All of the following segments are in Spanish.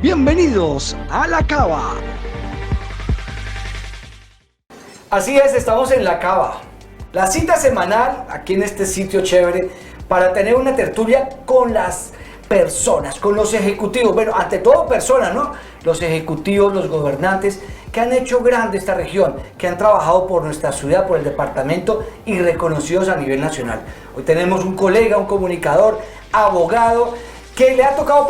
Bienvenidos a La Cava. Así es, estamos en La Cava, la cita semanal aquí en este sitio chévere para tener una tertulia con las personas, con los ejecutivos, bueno, ante todo personas, ¿no? Los ejecutivos, los gobernantes que han hecho grande esta región, que han trabajado por nuestra ciudad, por el departamento y reconocidos a nivel nacional. Hoy tenemos un colega, un comunicador, abogado, que le ha tocado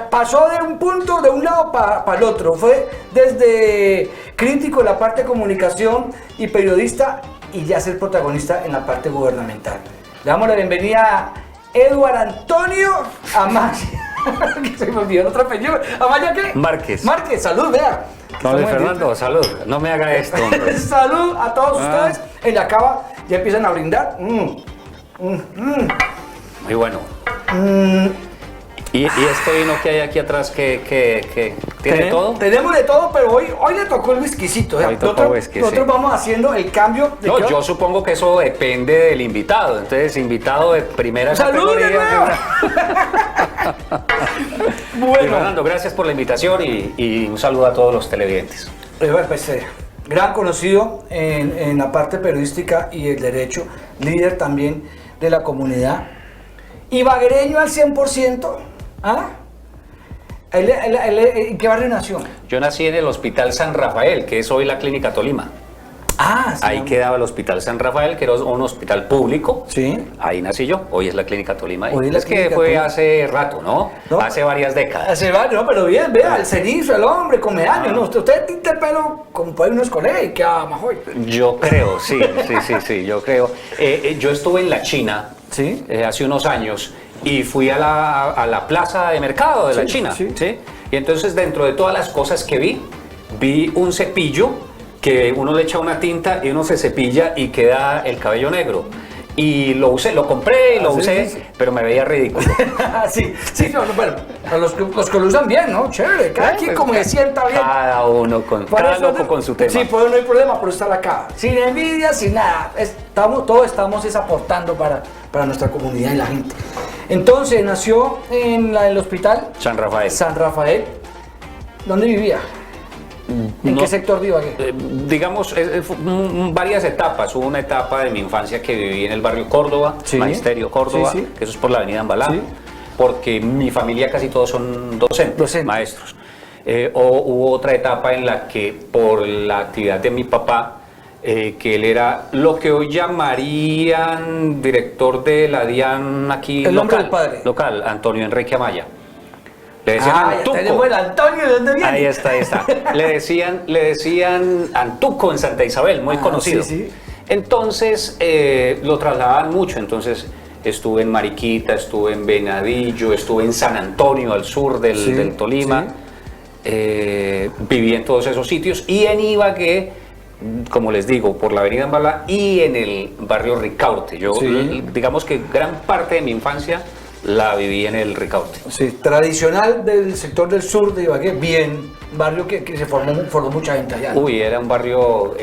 pasó de un punto, de un lado para el otro. Fue desde crítico en la parte de comunicación y periodista y ya ser protagonista en la parte gubernamental. Le damos la bienvenida a Eduardo Antonio Amaya. Que se me olvidó el otro apellido. ¿Amaya qué? Márquez. Márquez, salud, vea. No, Luis Fernando, salud. No me haga esto, hombre. Salud a todos ustedes. En La Cava ya empiezan a brindar. Muy bueno. ¿Y este vino que hay aquí atrás que tiene todo? Tenemos de todo, pero hoy le tocó el whiskycito. Hoy tocó whisky, nosotros sí. vamos haciendo el cambio. No, yo supongo que eso depende del invitado. Entonces, invitado de primera ¡Salud de nuevo! Bueno, Fernando, gracias por la invitación y un saludo a todos los televidentes. Pues, gran conocido en la parte periodística y el derecho, líder también de la comunidad. Ibaguereño al 100%. ¿Ah? ¿En qué barrio nació? Yo nací en el Hospital San Rafael, que es hoy la Clínica Tolima. Ah, sí. Ahí quedaba el Hospital San Rafael, que era un hospital público. Sí. Ahí nací yo. Hoy es la Clínica Tolima. Hoy es la es que Clínica fue Tolima. hace rato, ¿no? Hace varias décadas. Hace varios, no, pero bien, vea, el cenizo, el hombre, come años, ¿no? Usted tinta el pelo como puede unos colegas y queda más hoy. Yo creo, sí, yo creo. Yo estuve en la China ¿Sí? hace unos años y fui a la plaza de mercado de la China. Sí. ¿Sí? Y entonces dentro de todas las cosas que vi un cepillo que uno le echa una tinta y uno se cepilla y queda el cabello negro. Y lo usé, lo compré y lo usé, sí. pero me veía ridículo. sí, no, bueno, a los que lo usan bien, ¿no? Chévere, cada quien como se sienta bien. Cada uno cada loco con su tema. Sí, pues no hay problema por estar acá. Sin envidia, sin nada. Todos estamos aportando para nuestra comunidad y la gente. Entonces, nació en el hospital San Rafael. San Rafael. ¿Dónde vivía? ¿En qué sector de Ibagué? Digamos, varias etapas. Hubo una etapa de mi infancia que viví en el barrio Córdoba, Sí. Magisterio Córdoba, Sí. que eso es por la avenida Ambalá, Sí. porque mi familia casi todos son docentes. Maestros. Hubo otra etapa en la que, por la actividad de mi papá, que él era lo que hoy llamarían director de la DIAN aquí El nombre local, del padre. local, Antonio Enrique Amaya. Le decían Ya Antuco. tenemos el Antonio, ¿de dónde viene? Ahí está. Le decían Antuco en Santa Isabel, muy conocido. Sí. Entonces lo trasladaban mucho. Entonces estuve en Mariquita, estuve en Venadillo, estuve en San Antonio, al sur del Tolima. Sí. Viví en todos esos sitios y en Ibagué, como les digo, por la avenida Ambalá y en el barrio Ricaurte. Yo, digamos que gran parte de mi infancia la viví en el Ricaurte. Sí, tradicional del sector del sur de Ibagué, bien, barrio que se formó mucha gente allá, ¿no? Uy, era un barrio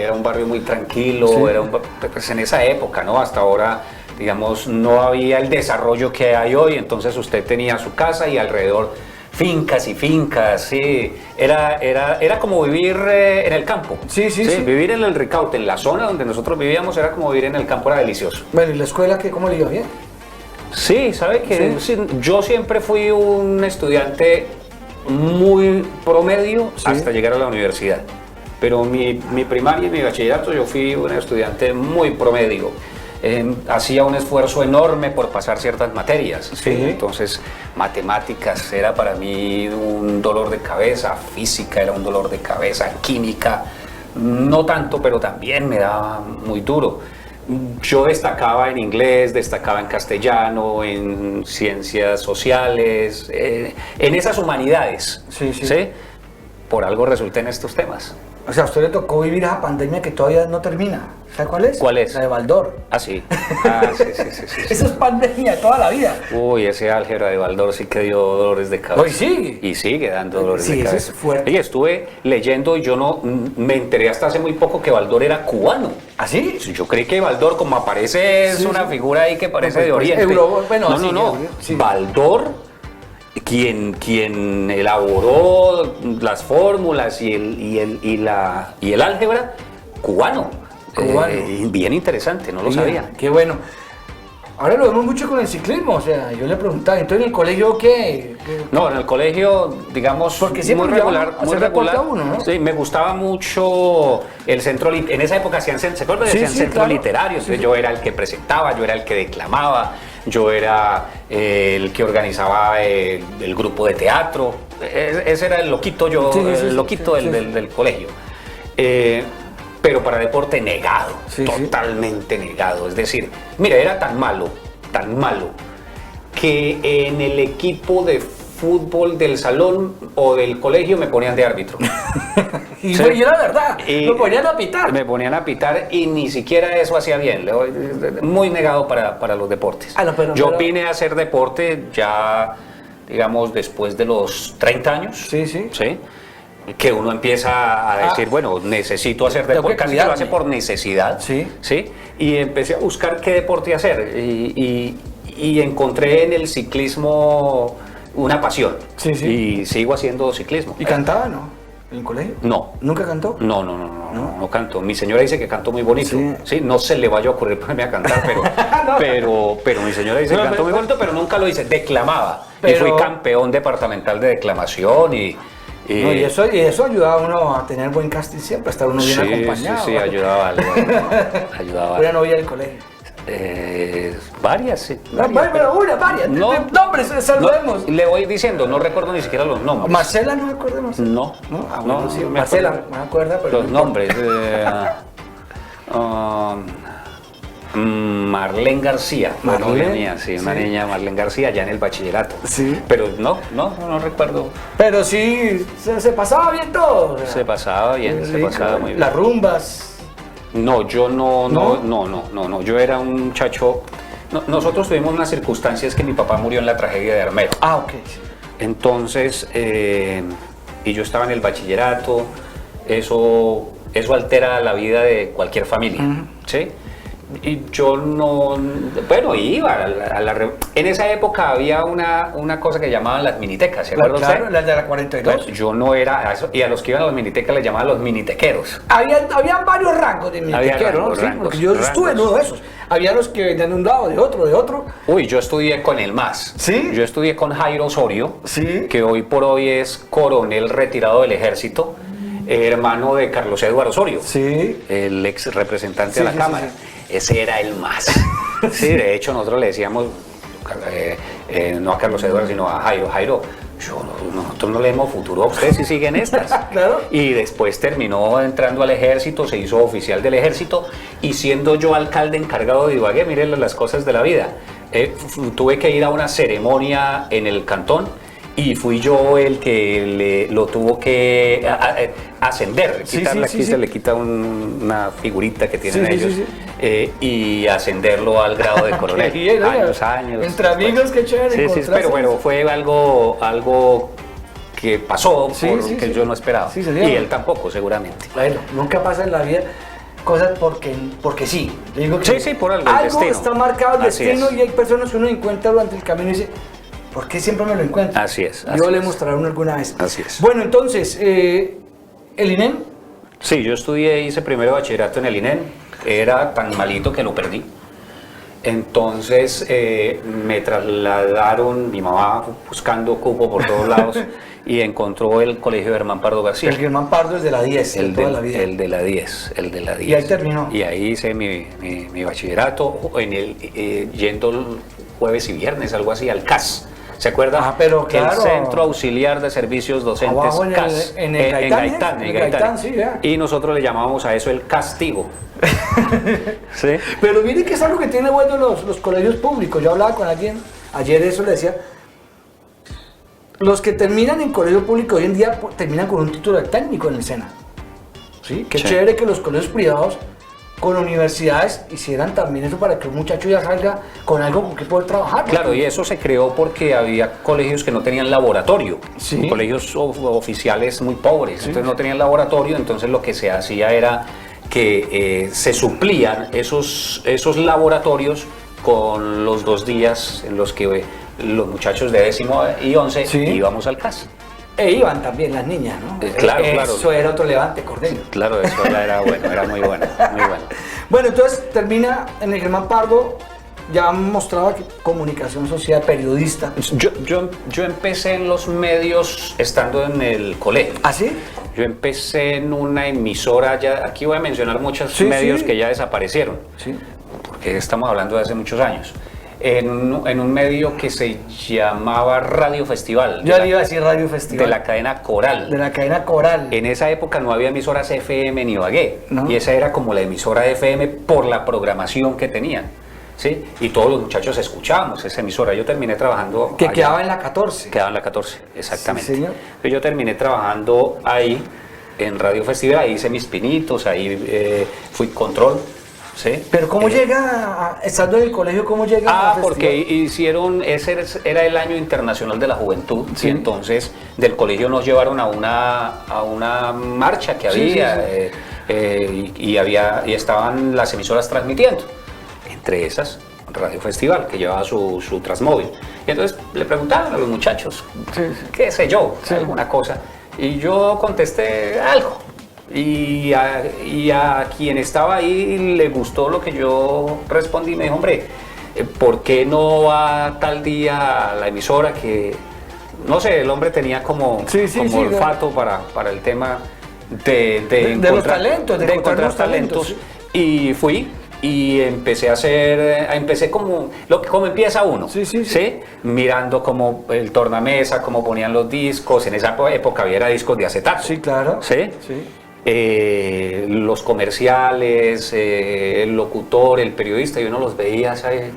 muy tranquilo, Sí. Pues en esa época, ¿no? Hasta ahora, digamos, no había el desarrollo que hay hoy, entonces usted tenía su casa y alrededor fincas y fincas, sí. Era como vivir en el campo. Sí. Vivir en el Ricaurte, en la zona donde nosotros vivíamos, era como vivir en el campo, era delicioso. Bueno, ¿y la escuela cómo le iba? ¿Bien? Sí, ¿sabe qué? Sí, yo siempre fui un estudiante muy promedio hasta llegar a la universidad. Pero mi primaria y mi bachillerato yo fui un estudiante muy promedio. Hacía un esfuerzo enorme por pasar ciertas materias. Sí. Entonces, matemáticas era para mí un dolor de cabeza, física era un dolor de cabeza, química no tanto, pero también me daba muy duro. Yo destacaba en inglés, destacaba en castellano, en ciencias sociales, en esas humanidades. Sí. Por algo resulté en estos temas. O sea, a usted le tocó vivir esa pandemia que todavía no termina. ¿Sabe cuál es? ¿Cuál es? La de Baldor. Ah, sí. Sí. Eso es pandemia toda la vida. Uy, ese álgebra de Baldor sí que dio dolores de cabeza. Hoy sigue. Y sigue dando dolores de eso cabeza. es fuerte. Oye, estuve leyendo y yo no me enteré hasta hace muy poco que Baldor era cubano. ¿Ah, sí? Yo creí que Baldor, como aparece, es una figura ahí que parece de Oriente. Bueno, no. sí. Baldor quien elaboró las fórmulas y el álgebra, cubano. Bien interesante, no lo sabía. Qué bueno. Ahora lo vemos mucho con el ciclismo, o sea, yo le preguntaba, entonces en el colegio, ¿qué? No, en el colegio, digamos, porque siempre muy regular, muy regular. Uno, ¿no? Sí, me gustaba mucho el centro, en esa época ¿se acuerdan? Sí, Hacían sí, centro claro. literario, entonces yo era el que presentaba, yo era el que declamaba, yo era el que organizaba el grupo de teatro, ese era el loquito del colegio. Pero para deporte negado, totalmente negado. Es decir, mira, era tan malo, que en el equipo de fútbol del salón o del colegio me ponían de árbitro. Y era verdad, lo ponían a pitar. Me ponían a pitar y ni siquiera eso hacía bien. Muy negado para los deportes. Yo vine a hacer deporte ya, digamos, después de los 30 años. Sí. Que uno empieza a decir, bueno, necesito hacer deporte, casi que lo hace por necesidad, ¿sí? Y empecé a buscar qué deporte hacer y encontré en el ciclismo una pasión, y sigo haciendo ciclismo. ¿Y cantaba, no? ¿En el colegio? No. ¿Nunca cantó? No canto. Mi señora dice que canto muy bonito, sí, no se le vaya a ocurrir ponerme a cantar, pero mi señora dice que canto muy bonito, pero nunca lo hice, declamaba, y fui campeón departamental de declamación y eso ayudaba a uno a tener buen casting siempre, estar uno bien acompañado. Sí, ayudaba algo. Una novia del colegio. Varias, sí. Varias. Nombres, saludemos. Le voy diciendo, no recuerdo ni siquiera los nombres. ¿Marcela no me acuerdo de Marcela? No. Sí, Marcela, me acuerdo, pero los nombres. Marlene García, una niña Marlene García, ya en el bachillerato. Sí. Pero no recuerdo. Pero sí, se pasaba bien todo. Se pasaba bien, se pasaba muy bien. Las rumbas. No, yo no. Yo era un muchacho. Nosotros tuvimos unas circunstancias que mi papá murió en la tragedia de Armero. Ok. Entonces, y yo estaba en el bachillerato, eso altera la vida de cualquier familia, ¿sí? Y yo iba en esa época había una cosa que llamaban las minitecas, ¿se acuerda usted? Claro, las de la 42. Pues yo no era eso, y a los que iban a las minitecas les llamaban los minitequeros. Habían varios rangos de minitequeros, ¿no? Porque yo estuve en uno de esos. Había los que venían de un lado, de otro. Uy, yo estudié con el más. ¿Sí? Yo estudié con Jairo Osorio, ¿sí? Que hoy por hoy es coronel retirado del ejército, hermano de Carlos Eduardo Osorio, ¿sí? El ex representante de la Cámara. Ese era el más. Sí, de hecho nosotros le decíamos, no a Carlos Eduardo, sino a Jairo, nosotros no leemos futuro a usted si siguen estas. Claro. Y después terminó entrando al ejército, se hizo oficial del ejército, y siendo yo alcalde encargado de Ibagué, miren las cosas de la vida, tuve que ir a una ceremonia en el cantón y fui yo el que lo tuvo que ascender, se le quita una figurita que tienen ellos. Y ascenderlo al grado de coronel. Años. Entre amigos, qué chévere. Sí, pero fue algo que pasó que yo no esperaba. Sí, y él tampoco, seguramente. Bueno, nunca pasa en la vida cosas porque sí. Digo que sí, por algo. Algo el destino. está marcado el Así destino es. Y hay personas que uno encuentra durante el camino y dice, ¿por qué siempre me lo encuentro? Así es. Yo le mostraré uno alguna vez. Así es. Bueno, entonces, ¿el INEM? Sí, yo hice primero bachillerato en el INEM. Era tan malito que lo perdí. Entonces me trasladaron, mi mamá buscando cupo por todos lados y encontró el colegio Germán Pardo García. El Germán Pardo es de la 10, el toda la vida. El de la 10. Y ahí terminó. Y ahí hice mi bachillerato yendo jueves y viernes, algo así, al CAS. ¿Se acuerda? Pero claro. El Centro Auxiliar de Servicios Docentes. Abajo CAS. En Gaitán, sí, ya. Y nosotros le llamábamos a eso el castigo. ¿Sí? Pero mire que es algo que tiene bueno los colegios públicos. Yo hablaba con alguien ayer, eso le decía. Los que terminan en colegio público hoy en día terminan con un título de técnico en el SENA. ¿Sí? Qué chévere que los colegios privados con universidades hicieran también eso para que un muchacho ya salga con algo con que poder trabajar. Claro, y eso se creó porque había colegios que no tenían laboratorio, colegios oficiales muy pobres, entonces no tenían laboratorio, entonces lo que se hacía era que se suplían esos laboratorios con los 2 días en los que los muchachos de 10º y 11 Sí. íbamos al CAS. E iban también las niñas, ¿no? Claro, Eso claro. era otro levante, Cordeño. Claro, eso era bueno, era muy bueno, muy bueno. Bueno, entonces termina en el Germán Pardo, ya mostraba que comunicación social, periodista. Yo empecé en los medios estando en el colegio. ¿Ah, sí? Yo empecé en una emisora, ya, aquí voy a mencionar muchos Sí, medios sí. que ya desaparecieron, Sí. porque estamos hablando de hace muchos años. En un medio que se llamaba Radio Festival, Yo le iba a decir Radio Festival. de la cadena Coral. De la cadena Coral. En esa época no había emisoras FM ni Ibagué, No. y esa era como la emisora FM por la programación que tenían, ¿sí? Y todos los muchachos escuchábamos esa emisora. Yo terminé trabajando Que allá. quedaba en la 14. Quedaba en la 14, exactamente. Sí, señor. Entonces yo terminé trabajando ahí en Radio Festival, ahí hice mis pinitos, ahí fui control, ¿sí? Pero ¿cómo Eh, llega, estando en el colegio, cómo llega al porque festival? hicieron, ese era el año internacional de la juventud, Sí. y entonces del colegio nos llevaron a una marcha que Sí, había, sí, y estaban las emisoras transmitiendo, entre esas Radio Festival, que llevaba su Transmóvil. Y entonces le preguntaban a los muchachos, Sí, sí. qué sé yo, Sí. alguna cosa, y yo contesté algo. Y a quien estaba ahí le gustó lo que yo respondí. Me dijo, hombre, ¿por qué no va tal día a la emisora? Que, no sé, el hombre tenía como, Sí, sí, como sí, olfato para el tema de los talentos, de encontrar los talentos, Y fui y empecé a hacer, empecé como empieza uno, Sí, sí, sí. mirando como el tornamesa, cómo ponían los discos. En esa época había discos de acetato. Sí, claro. ¿Sí? Sí. Los comerciales, el locutor, el periodista, y uno los veía, ¿sabe?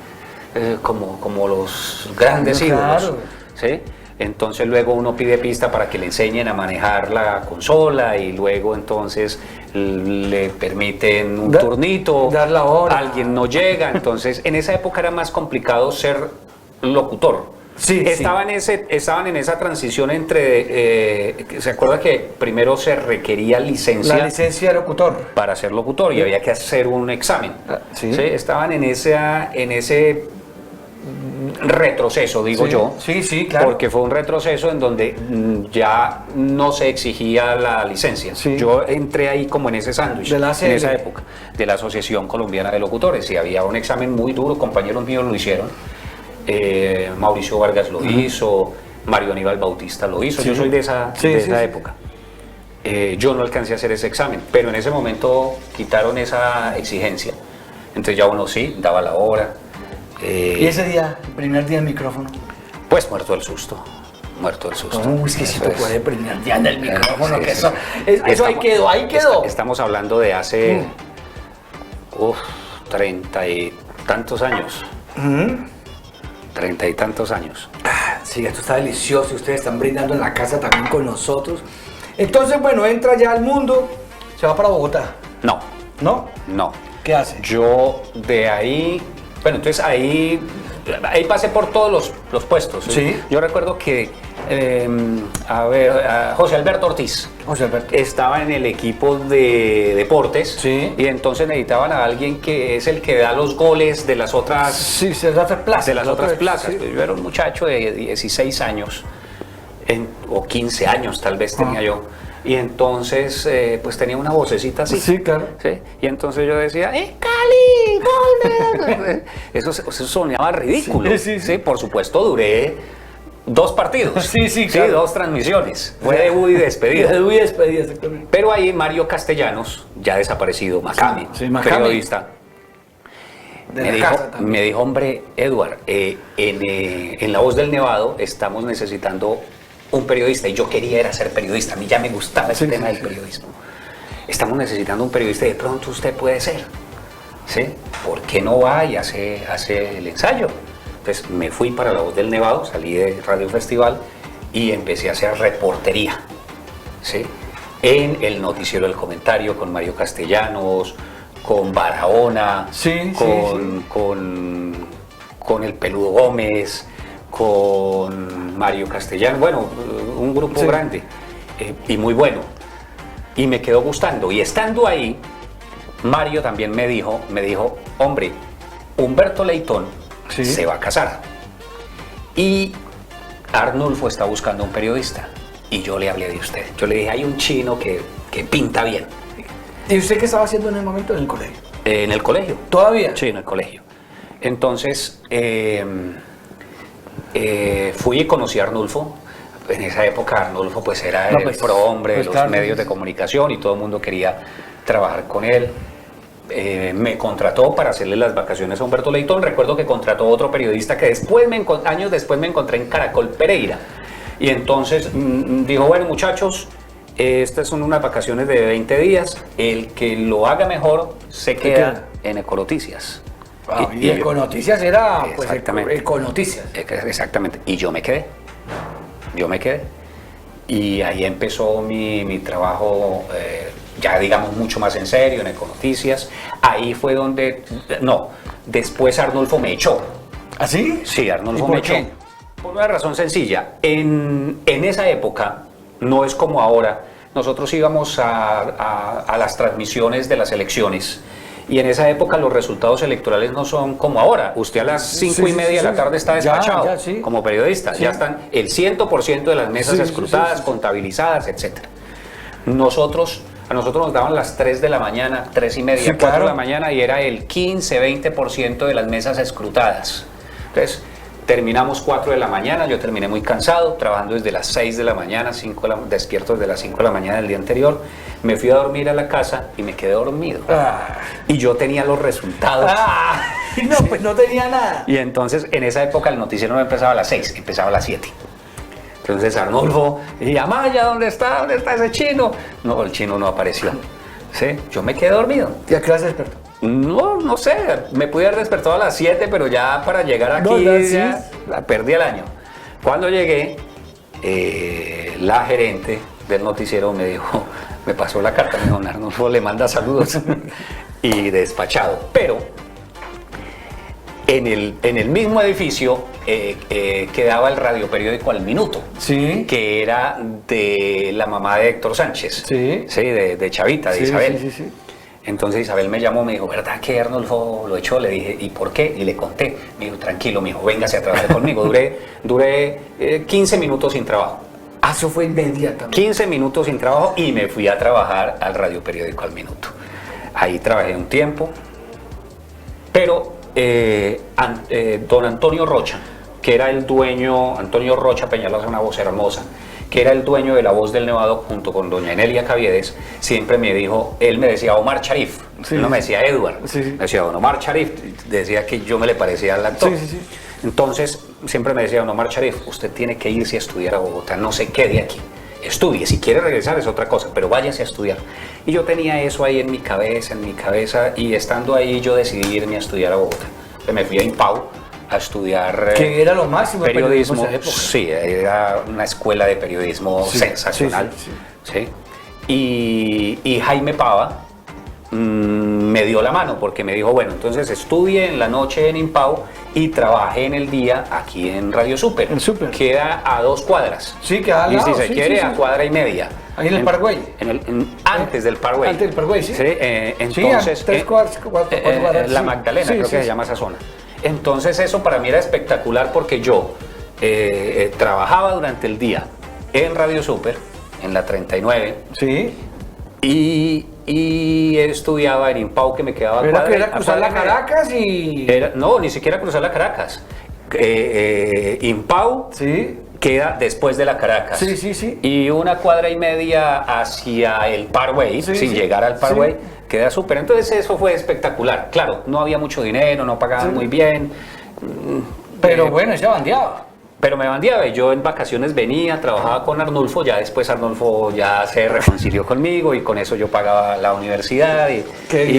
Como los grandes Claro. ídolos, ¿sí? Entonces luego uno pide pista para que le enseñen a manejar la consola, y luego entonces le permiten un turnito, dar la hora. alguien no llega. Entonces en esa época era más complicado ser locutor. Sí, estaban en esa transición entre, ¿se acuerda que primero se requería licencia La licencia de locutor. para ser locutor y había que hacer un examen? Ah, sí. Estaban en ese retroceso, digo Sí, yo. sí, sí, claro. Porque fue un retroceso en donde ya no se exigía la licencia. Sí. Yo entré ahí como en ese sándwich, De la en ACL. esa época, de la Asociación Colombiana de Locutores, y había un examen muy duro, compañeros míos lo hicieron. Mauricio Vargas lo hizo, Mario Aníbal Bautista lo hizo. Sí. Yo soy de esa Sí, sí, sí. época. Yo no alcancé a hacer ese examen, pero en ese momento quitaron esa exigencia. Entonces ya uno sí, daba la hora. Y ese día, el primer día del micrófono. Pues muerto del susto. Muerto del susto. Es que si Eso tú es. puedes el primer día del micrófono, Sí, que sí, eso, sí. eso ahí quedó, ahí quedó. Estamos hablando de hace 30 y tantos años. 30 y tantos años. Sí, esto está delicioso y ustedes están brindando en la casa también con nosotros. Entonces, bueno, entra ya al mundo, se va para Bogotá, No, ¿no? no. ¿Qué hace? Yo de ahí, bueno, entonces ahí pasé por todos los puestos. Sí. Yo recuerdo que, José Alberto Ortiz José Alberto. estaba en el equipo de deportes, Sí. y entonces necesitaban a alguien que es el que da los goles de las otras, Sí, se da otra plaza. de las otras plazas. Sí. Yo era un muchacho de 16 años, o 15 años tal vez tenía yo. Y entonces, pues tenía una vocecita así. Sí, claro. ¿Sí? Y entonces yo decía, Cali! ¡Gol! Eso sonaba ridículo. Sí, sí, sí. Por supuesto, duré 2 partidos. Sí, claro. 2 transmisiones. Fue debut y despedida. Debut y despedida, exactamente. Pero ahí Mario Castellanos, ya desaparecido, Macami, Sí, Macami. periodista, De me la dijo, casa también. me dijo, hombre, Edward, en La Voz del Nevado estamos necesitando un periodista, y yo quería era ser periodista, a mí ya me gustaba ese Sí, tema sí, del periodismo. Estamos necesitando un periodista y de pronto usted puede ser, ¿sí? ¿Por qué no va y hace el ensayo? Entonces me fui para La Voz del Nevado, salí de Radio Festival y empecé a hacer reportería, ¿sí? En el noticiero del comentario con Mario Castellanos, con Barahona, Sí, con el Peludo Gómez, con Mario Castellanos, bueno, un grupo Sí. grande y muy bueno. Y me quedó gustando. Y estando ahí, Mario también me dijo, hombre, Humberto Leitón Sí. se va a casar. Y Arnulfo está buscando un periodista. Y yo le hablé de usted. Yo le dije, hay un chino que pinta bien. ¿Y usted qué estaba haciendo en el momento en el colegio? En el colegio. ¿Todavía? Sí, en el colegio. Entonces, fui y conocí a Arnulfo. En esa época Arnulfo pues era el prohombre de los medios de comunicación y todo el mundo quería trabajar con él. Me contrató para hacerle las vacaciones a Humberto Leitón. Recuerdo que contrató otro periodista que años después me encontré en Caracol Pereira. Y entonces dijo, bueno muchachos, estas son unas vacaciones de 20 días. El que lo haga mejor se queda en Econoticias. Y Econoticias era pues Econoticias. Exactamente. Y yo me quedé. Y ahí empezó mi trabajo, ya digamos mucho más en serio, en Econoticias. Ahí fue donde, después Arnulfo me echó. ¿Ah, sí? Sí, Arnulfo me echó. Por una razón sencilla. En esa época, no es como ahora, nosotros íbamos a las transmisiones de las elecciones. Y en esa época los resultados electorales no son como ahora. Usted a las 5:30 de la tarde está despachado como periodista. Ya están el 100% de las mesas escrutadas, contabilizadas, etc. A nosotros nos daban las 3 de la mañana, 3:30, 4 de la mañana, y era el 15-20% de las mesas escrutadas. Entonces, terminamos 4 de la mañana, yo terminé muy cansado, trabajando desde las 6 de la mañana, despierto desde las 5 de la mañana del día anterior. Me fui a dormir a la casa y me quedé dormido. Y yo tenía los resultados. No, pues no tenía nada. Y entonces, en esa época, el noticiero no empezaba a las 6, empezaba a las 7. Entonces Arnulfo decía, Amaya, ¿dónde está ese chino? No, el chino no apareció. ¿Sí? Yo me quedé dormido. ¿Y a qué hora se despertó? No sé, me pude haber despertado a las 7, pero ya para llegar aquí ya perdí el año. Cuando llegué, la gerente del noticiero me pasó la carta, me dijo, Arnulfo le manda saludos y despachado. Pero en el mismo edificio quedaba el radioperiódico Al Minuto, que era de la mamá de Héctor Sánchez, de Chavita, de Isabel. Sí. Entonces Isabel me llamó, me dijo, ¿verdad que Arnulfo lo echó? Le dije, ¿y por qué? Y le conté. Me dijo, tranquilo, me dijo, véngase a trabajar conmigo. Duré 15 minutos sin trabajo. Eso fue inmediatamente. 15 minutos sin trabajo y me fui a trabajar al radioperiódico Al Minuto. Ahí trabajé un tiempo, pero don Antonio Rocha, que era el dueño, Antonio Rocha Peñalosa, una voz hermosa, que era el dueño de La Voz del Nevado junto con doña Enelia Caviedes, siempre me dijo, él me decía Omar Sharif, no me decía Edward, me decía don Omar Sharif, decía que yo me le parecía al actor. Entonces siempre me decía don Omar Sharif, usted tiene que irse a estudiar a Bogotá, no se quede aquí, estudie, si quiere regresar es otra cosa, pero váyase a estudiar. Y yo tenía eso ahí en mi cabeza, y estando ahí yo decidí irme a estudiar a Bogotá. Entonces me fui a Impau a estudiar que era lo máximo periodismo en esa época. Sí, era una escuela de periodismo sensacional. Sí. Y Jaime Pava me dio la mano porque me dijo, bueno, entonces estudie en la noche en Impau y trabajé en el día aquí en Radio Super. En Super. Queda a 2 cuadras. Sí, queda al lado. Y si se quiere, a 1,5 cuadras. Ahí en el Parkway. Antes del Parkway. Antes del Parkway, sí. Entonces, 3 cuadras, 4 cuadras. La Magdalena, creo que se llama esa zona. Entonces eso para mí era espectacular porque yo trabajaba durante el día en Radio Super, en la 39. Sí. Y estudiaba en Impau, que me quedaba a cuadra. Era cruzar la Caracas y... No, ni siquiera cruzar la Caracas. Impau queda después de la Caracas. Sí. Y 1,5 cuadras hacia el Parkway, sin llegar al Parkway. Queda súper. Entonces eso fue espectacular. Claro, no había mucho dinero, no pagaban muy bien. Pero bueno, se bandeaba. Pero me bandeaba y yo en vacaciones venía, trabajaba con Arnulfo, ya después Arnulfo ya se reconcilió conmigo y con eso yo pagaba la universidad y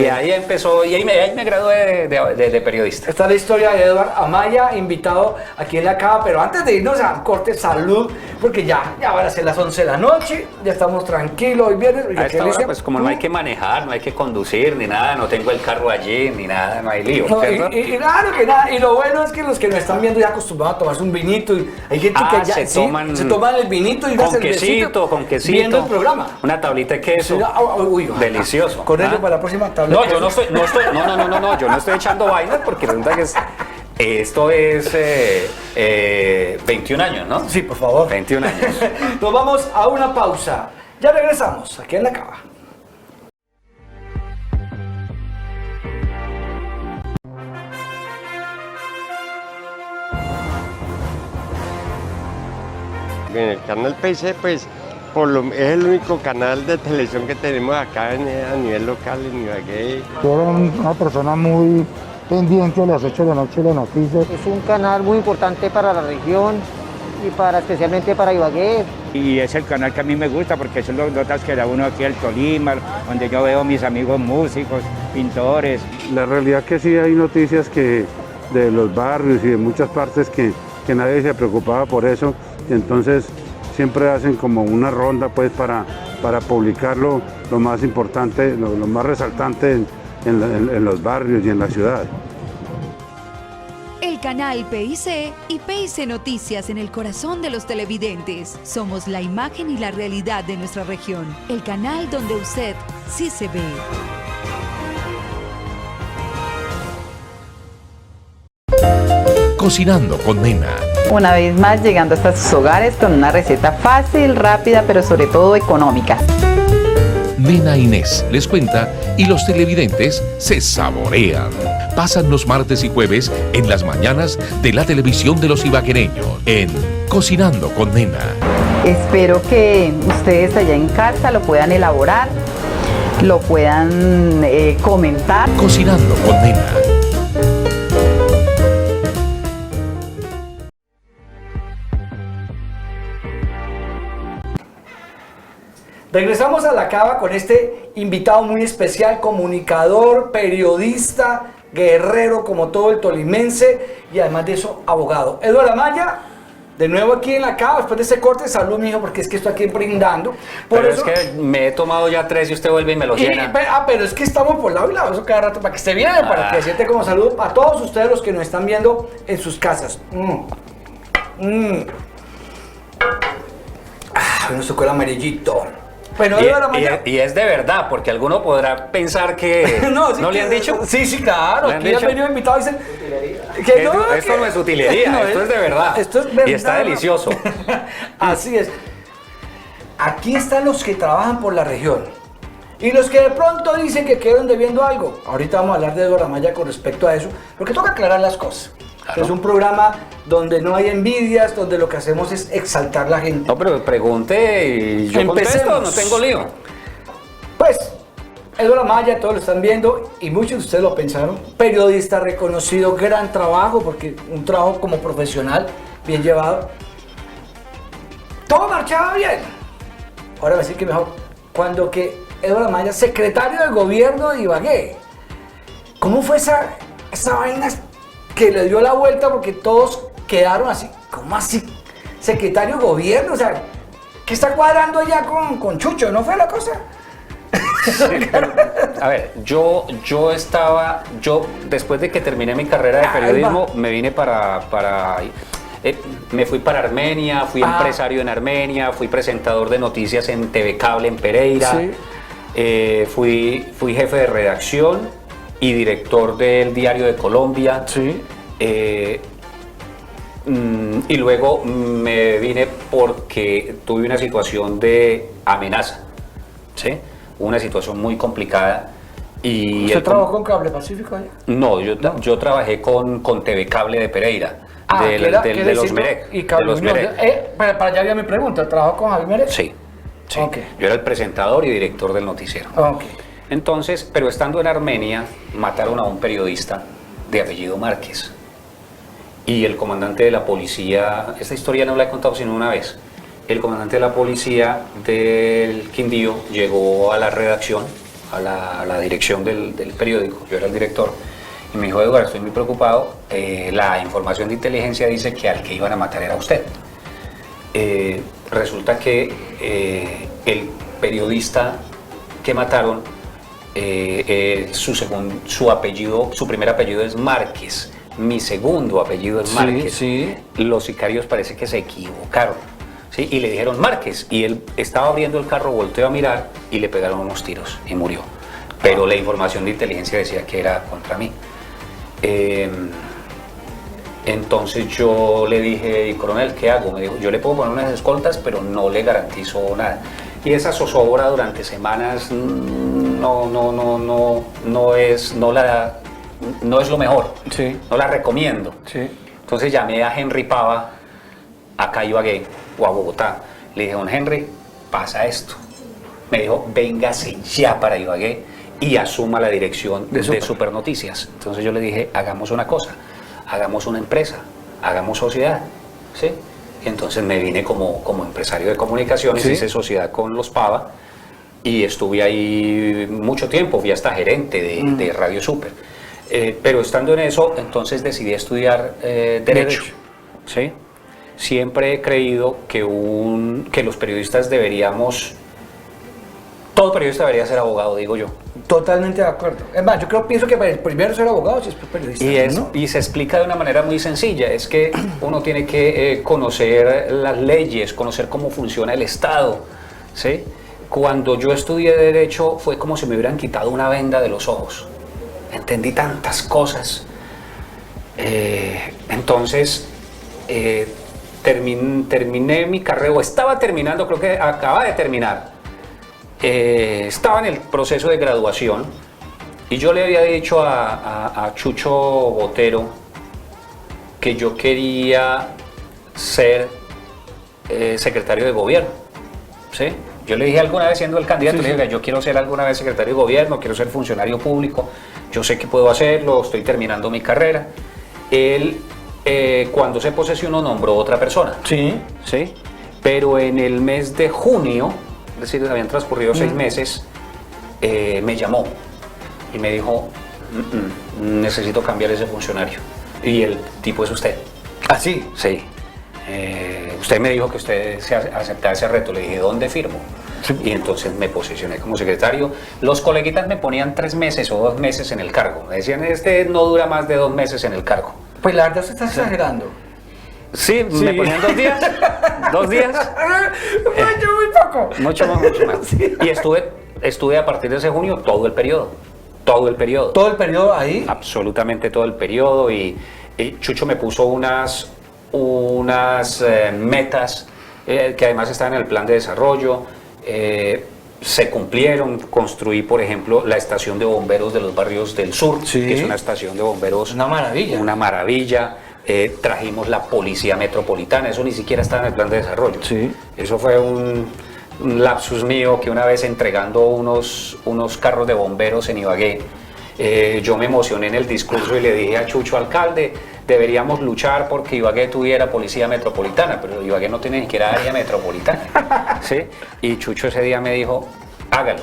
ahí empezó, y ahí me gradué de periodista. Esta es la historia de Edward Amaya, invitado aquí en la cava, pero antes de irnos a corte, salud, porque ya van a ser las 11 de la noche, ya estamos tranquilos, hoy viernes. A esta hora, pues como no hay que manejar, no hay que conducir ni nada, no tengo el carro allí ni nada, no hay lío. No, y claro que nada, y lo bueno es que los que nos están viendo ya acostumbrados a tomarse un vinito, y hay gente que ya se toman el vinito y con quesito, viendo el programa. Una tablita de queso. Delicioso. Con ello para la próxima tablita. No, yo no estoy echando vainas porque resulta que Esto es 21 años, ¿no? Sí, por favor. 21 años. Nos vamos a una pausa. Ya regresamos aquí en La Cava. En el canal PC, pues, es el único canal de televisión que tenemos acá a nivel local en Ibagué. Yo era una persona muy pendiente a las 8 de la noche de las noticias. Es un canal muy importante para la región y especialmente para Ibagué. Y es el canal que a mí me gusta porque son las notas que da uno aquí al Tolima, donde yo veo a mis amigos músicos, pintores. La realidad que sí hay noticias que de los barrios y de muchas partes que nadie se preocupaba por eso, y entonces siempre hacen como una ronda pues para publicarlo lo más importante, lo más resaltante en los barrios y en la ciudad. El canal PIC y PIC Noticias en el corazón de los televidentes. Somos la imagen y la realidad de nuestra región. El canal donde usted sí se ve. Cocinando con Nena. Una vez más llegando hasta sus hogares con una receta fácil, rápida, pero sobre todo económica. Nena Inés les cuenta y los televidentes se saborean. Pasan los martes y jueves en las mañanas de la televisión de los ibaguereños en Cocinando con Nena. Espero que ustedes allá en casa lo puedan elaborar, lo puedan comentar. Cocinando con Nena. Regresamos a La Cava con este invitado muy especial, comunicador, periodista, guerrero como todo el tolimense y además de eso, abogado. Eduardo Amaya, de nuevo aquí en La Cava, después de ese corte, salud mijo, porque es que estoy aquí brindando. Pero es que me he tomado ya 3 y usted vuelve y me lo llena. Pero es que estamos por lado y lado, eso cada rato, para que esté bien, para que siente como saludo a todos ustedes los que nos están viendo en sus casas. Nos tocó el amarillito. Pero y es de verdad, porque alguno podrá pensar que ¿no le han dicho? Sí, claro. Aquí han venido invitados y dicen esto no es utilería, esto es de verdad. Esto es verdad. Y está delicioso. Así es. Aquí están los que trabajan por la región. Y los que de pronto dicen que quedan debiendo algo. Ahorita vamos a hablar de Eduardo Amaya con respecto a eso, porque toca aclarar las cosas. Claro. Es un programa donde no hay envidias, donde lo que hacemos es exaltar a la gente. No, pero pregunte y yo contesto, no tengo lío. Pues, Eduardo Amaya, todos lo están viendo y muchos de ustedes lo pensaron. Periodista reconocido, gran trabajo, porque un trabajo como profesional, bien llevado. Todo marchaba bien. Ahora me decir que mejor. Cuando que Eduardo Amaya, secretario del gobierno de Ibagué. ¿Cómo fue esa vaina que le dio la vuelta? Porque todos quedaron así. ¿Cómo así? Secretario de gobierno, o sea, ¿qué está cuadrando allá con Chucho? ¿No fue la cosa? Sí, pero, a ver, yo después de que terminé mi carrera de periodismo, me vine me fui para Armenia, fui empresario en Armenia, fui presentador de noticias en TV Cable en Pereira, sí. Fui jefe de redacción y director del Diario de Colombia. Sí. Y luego me vine porque tuve una situación de amenaza, ¿sí? Una situación muy complicada. Y ¿usted trabajó con Cable Pacífico allá? No, yo trabajé con TV Cable de Pereira, de los Merec. Y Cable, de los Merec. Para allá había mi pregunta, ¿trabajó con Javier Merec? Sí. Okay. Yo era el presentador y director del noticiero. Okay. Entonces, pero estando en Armenia, mataron a un periodista de apellido Márquez. Y el comandante de la policía, esta historia no la he contado sino una vez, el comandante de la policía del Quindío llegó a la redacción, a la dirección del periódico, yo era el director, y me dijo: Eduardo, estoy muy preocupado, la información de inteligencia dice que al que iban a matar era usted. Resulta que el periodista que mataron, su primer apellido es Márquez, mi segundo apellido es Márquez. Sí. Los sicarios parece que se equivocaron, ¿sí? Y le dijeron Márquez, y él estaba abriendo el carro, volteó a mirar y le pegaron unos tiros y murió. Pero la información de inteligencia decía que era contra mí. Entonces yo le dije, coronel, ¿qué hago? Me dijo, yo le puedo poner unas escoltas, pero no le garantizo nada. Y esa zozobra durante semanas no es lo mejor, Sí. no la recomiendo. Sí. Entonces llamé a Henry Pava, acá a Ibagué o a Bogotá. Le dije, don Henry, pasa esto. Me dijo, véngase ya para Ibagué y asuma la dirección de Super Noticias. Entonces yo le dije, hagamos una cosa, hagamos una empresa, hagamos sociedad, ¿sí? Y entonces me vine como empresario de comunicaciones, ¿Sí? hice sociedad con los Pava y estuve ahí mucho tiempo, fui hasta gerente de Radio Super. Pero estando en eso, entonces decidí estudiar Derecho, ¿sí? Siempre he creído que los periodistas todo periodista debería ser abogado, digo yo. Totalmente de acuerdo. Es más, pienso que el primero ser abogado y después periodista. Y se explica de una manera muy sencilla, es que uno tiene que conocer las leyes, conocer cómo funciona el Estado, ¿sí? Cuando yo estudié Derecho fue como si me hubieran quitado una venda de los ojos. Entendí tantas cosas. Entonces, terminé mi carrera, o estaba terminando, creo que acaba de terminar. Estaba en el proceso de graduación y yo le había dicho a Chucho Botero que yo quería ser secretario de gobierno, ¿sí? Yo le dije alguna vez, siendo el candidato, le dije, yo quiero ser alguna vez secretario de gobierno, quiero ser funcionario público, yo sé que puedo hacerlo, estoy terminando mi carrera. Él, cuando se posesionó, nombró otra persona, Sí. ¿sí? Pero en el mes de junio, es decir, habían transcurrido 6 meses, me llamó y me dijo, necesito cambiar ese funcionario. Y el tipo es usted. ¿Ah, sí? Sí. Usted me dijo que usted se aceptaba ese reto. Le dije, ¿dónde firmo? Y entonces me posicioné como secretario. Los coleguitas me ponían 3 meses o 2 meses en el cargo. Me decían, este no dura más de 2 meses en el cargo. Pues la verdad se está exagerando. Sí, me ponían 2 días. 2 días. Muy poco. Mucho más. Sí. Y estuve a partir de ese junio todo el periodo. Todo el periodo. ¿Todo el periodo ahí? Absolutamente todo el periodo. Y Chucho me puso unas metas que además estaban en el plan de desarrollo. Se cumplieron. Construí, por ejemplo, la estación de bomberos de los barrios del sur, Sí. que es una estación de bomberos. Una maravilla. Una maravilla. Trajimos la policía metropolitana, eso ni siquiera está en el plan de desarrollo. Sí. Eso fue un lapsus mío que una vez entregando unos carros de bomberos en Ibagué, yo me emocioné en el discurso y le dije a Chucho, alcalde, deberíamos luchar porque Ibagué tuviera policía metropolitana, pero Ibagué no tiene ni siquiera área metropolitana, ¿sí? Y Chucho ese día me dijo, hágalo.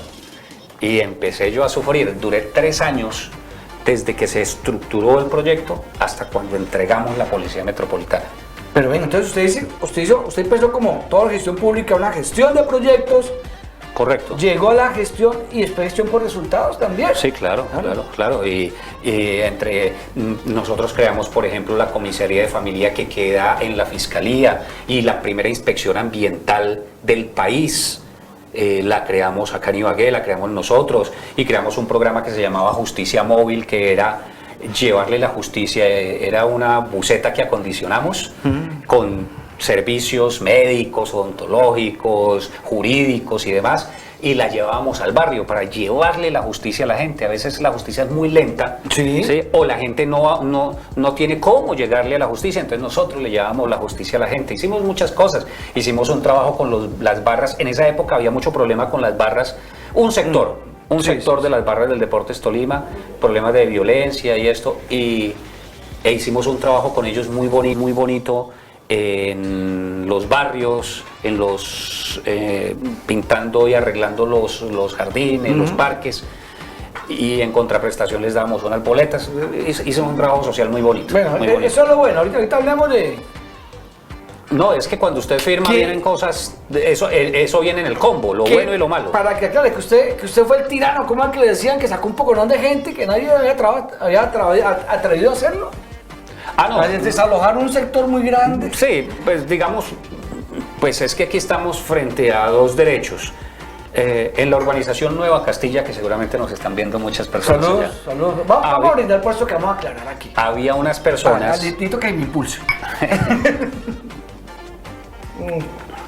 Y empecé yo a sufrir, duré 3 años desde que se estructuró el proyecto hasta cuando entregamos la policía metropolitana. Pero bueno, entonces usted empezó como toda la gestión pública, una gestión de proyectos. Correcto. Llegó a la gestión y después gestión por resultados también. Sí, claro. Y entre nosotros creamos, por ejemplo, la comisaría de familia que queda en la Fiscalía y la primera inspección ambiental del país. La creamos acá en Ibagué, la creamos nosotros y creamos un programa que se llamaba Justicia Móvil, que era llevarle la justicia, era una buseta que acondicionamos con servicios médicos, odontológicos, jurídicos y demás, y la llevábamos al barrio para llevarle la justicia a la gente. A veces la justicia es muy lenta, Sí. ¿sí? O la gente no tiene cómo llegarle a la justicia, entonces nosotros le llevamos la justicia a la gente. Hicimos muchas cosas, hicimos un trabajo con las barras. En esa época había mucho problema con las barras, un sector de las barras del Deportes Tolima, problemas de violencia y esto, e hicimos un trabajo con ellos muy bonito en los barrios, pintando y arreglando los jardines, los parques, y en contraprestación les dábamos unas boletas. Hicimos un trabajo social muy bonito. Bueno, muy bonito. eso es lo bueno. Ahorita hablamos de... No, es que cuando usted firma ¿Qué? vienen cosas, eso viene en el combo, lo bueno y lo malo. Para que aclare que usted fue el tirano, como que le decían que sacó un poconón de gente que nadie había atrevido a hacerlo. No. Para desalojar un sector muy grande. Sí, pues digamos, pues es que aquí estamos frente a 2 derechos. En la urbanización Nueva Castilla, que seguramente nos están viendo muchas personas allá, Saludos. Vamos a brindar por esto que vamos a aclarar aquí. había unas personas... Necesito que me impulse.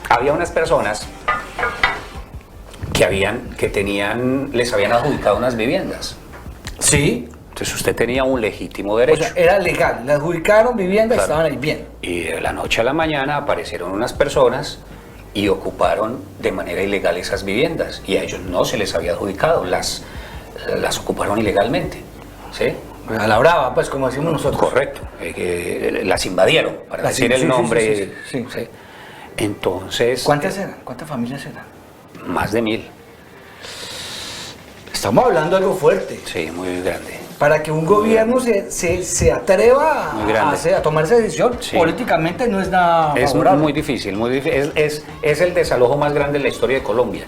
Había unas personas les habían adjudicado unas viviendas. Sí. Entonces usted tenía un legítimo O derecho. sea, era legal. Le adjudicaron vivienda y Claro. estaban ahí bien. Y de la noche a la mañana aparecieron unas personas y ocuparon de manera ilegal esas viviendas. Y a ellos no se les había adjudicado, las ocuparon ilegalmente. ¿Sí? A la brava, pues, como decimos nosotros. Correcto. Las invadieron, para Las decir el sí, sí, nombre. sí. ¿sí? Entonces... ¿Cuántas eran? ¿Cuántas familias eran? Más de 1000. Estamos hablando de algo fuerte. Sí, muy grande. Para que un gobierno se atreva Muy grande. a tomar esa decisión, Sí. políticamente no es nada Es favorable. muy difícil, muy difícil. Es el desalojo más grande en la historia de Colombia.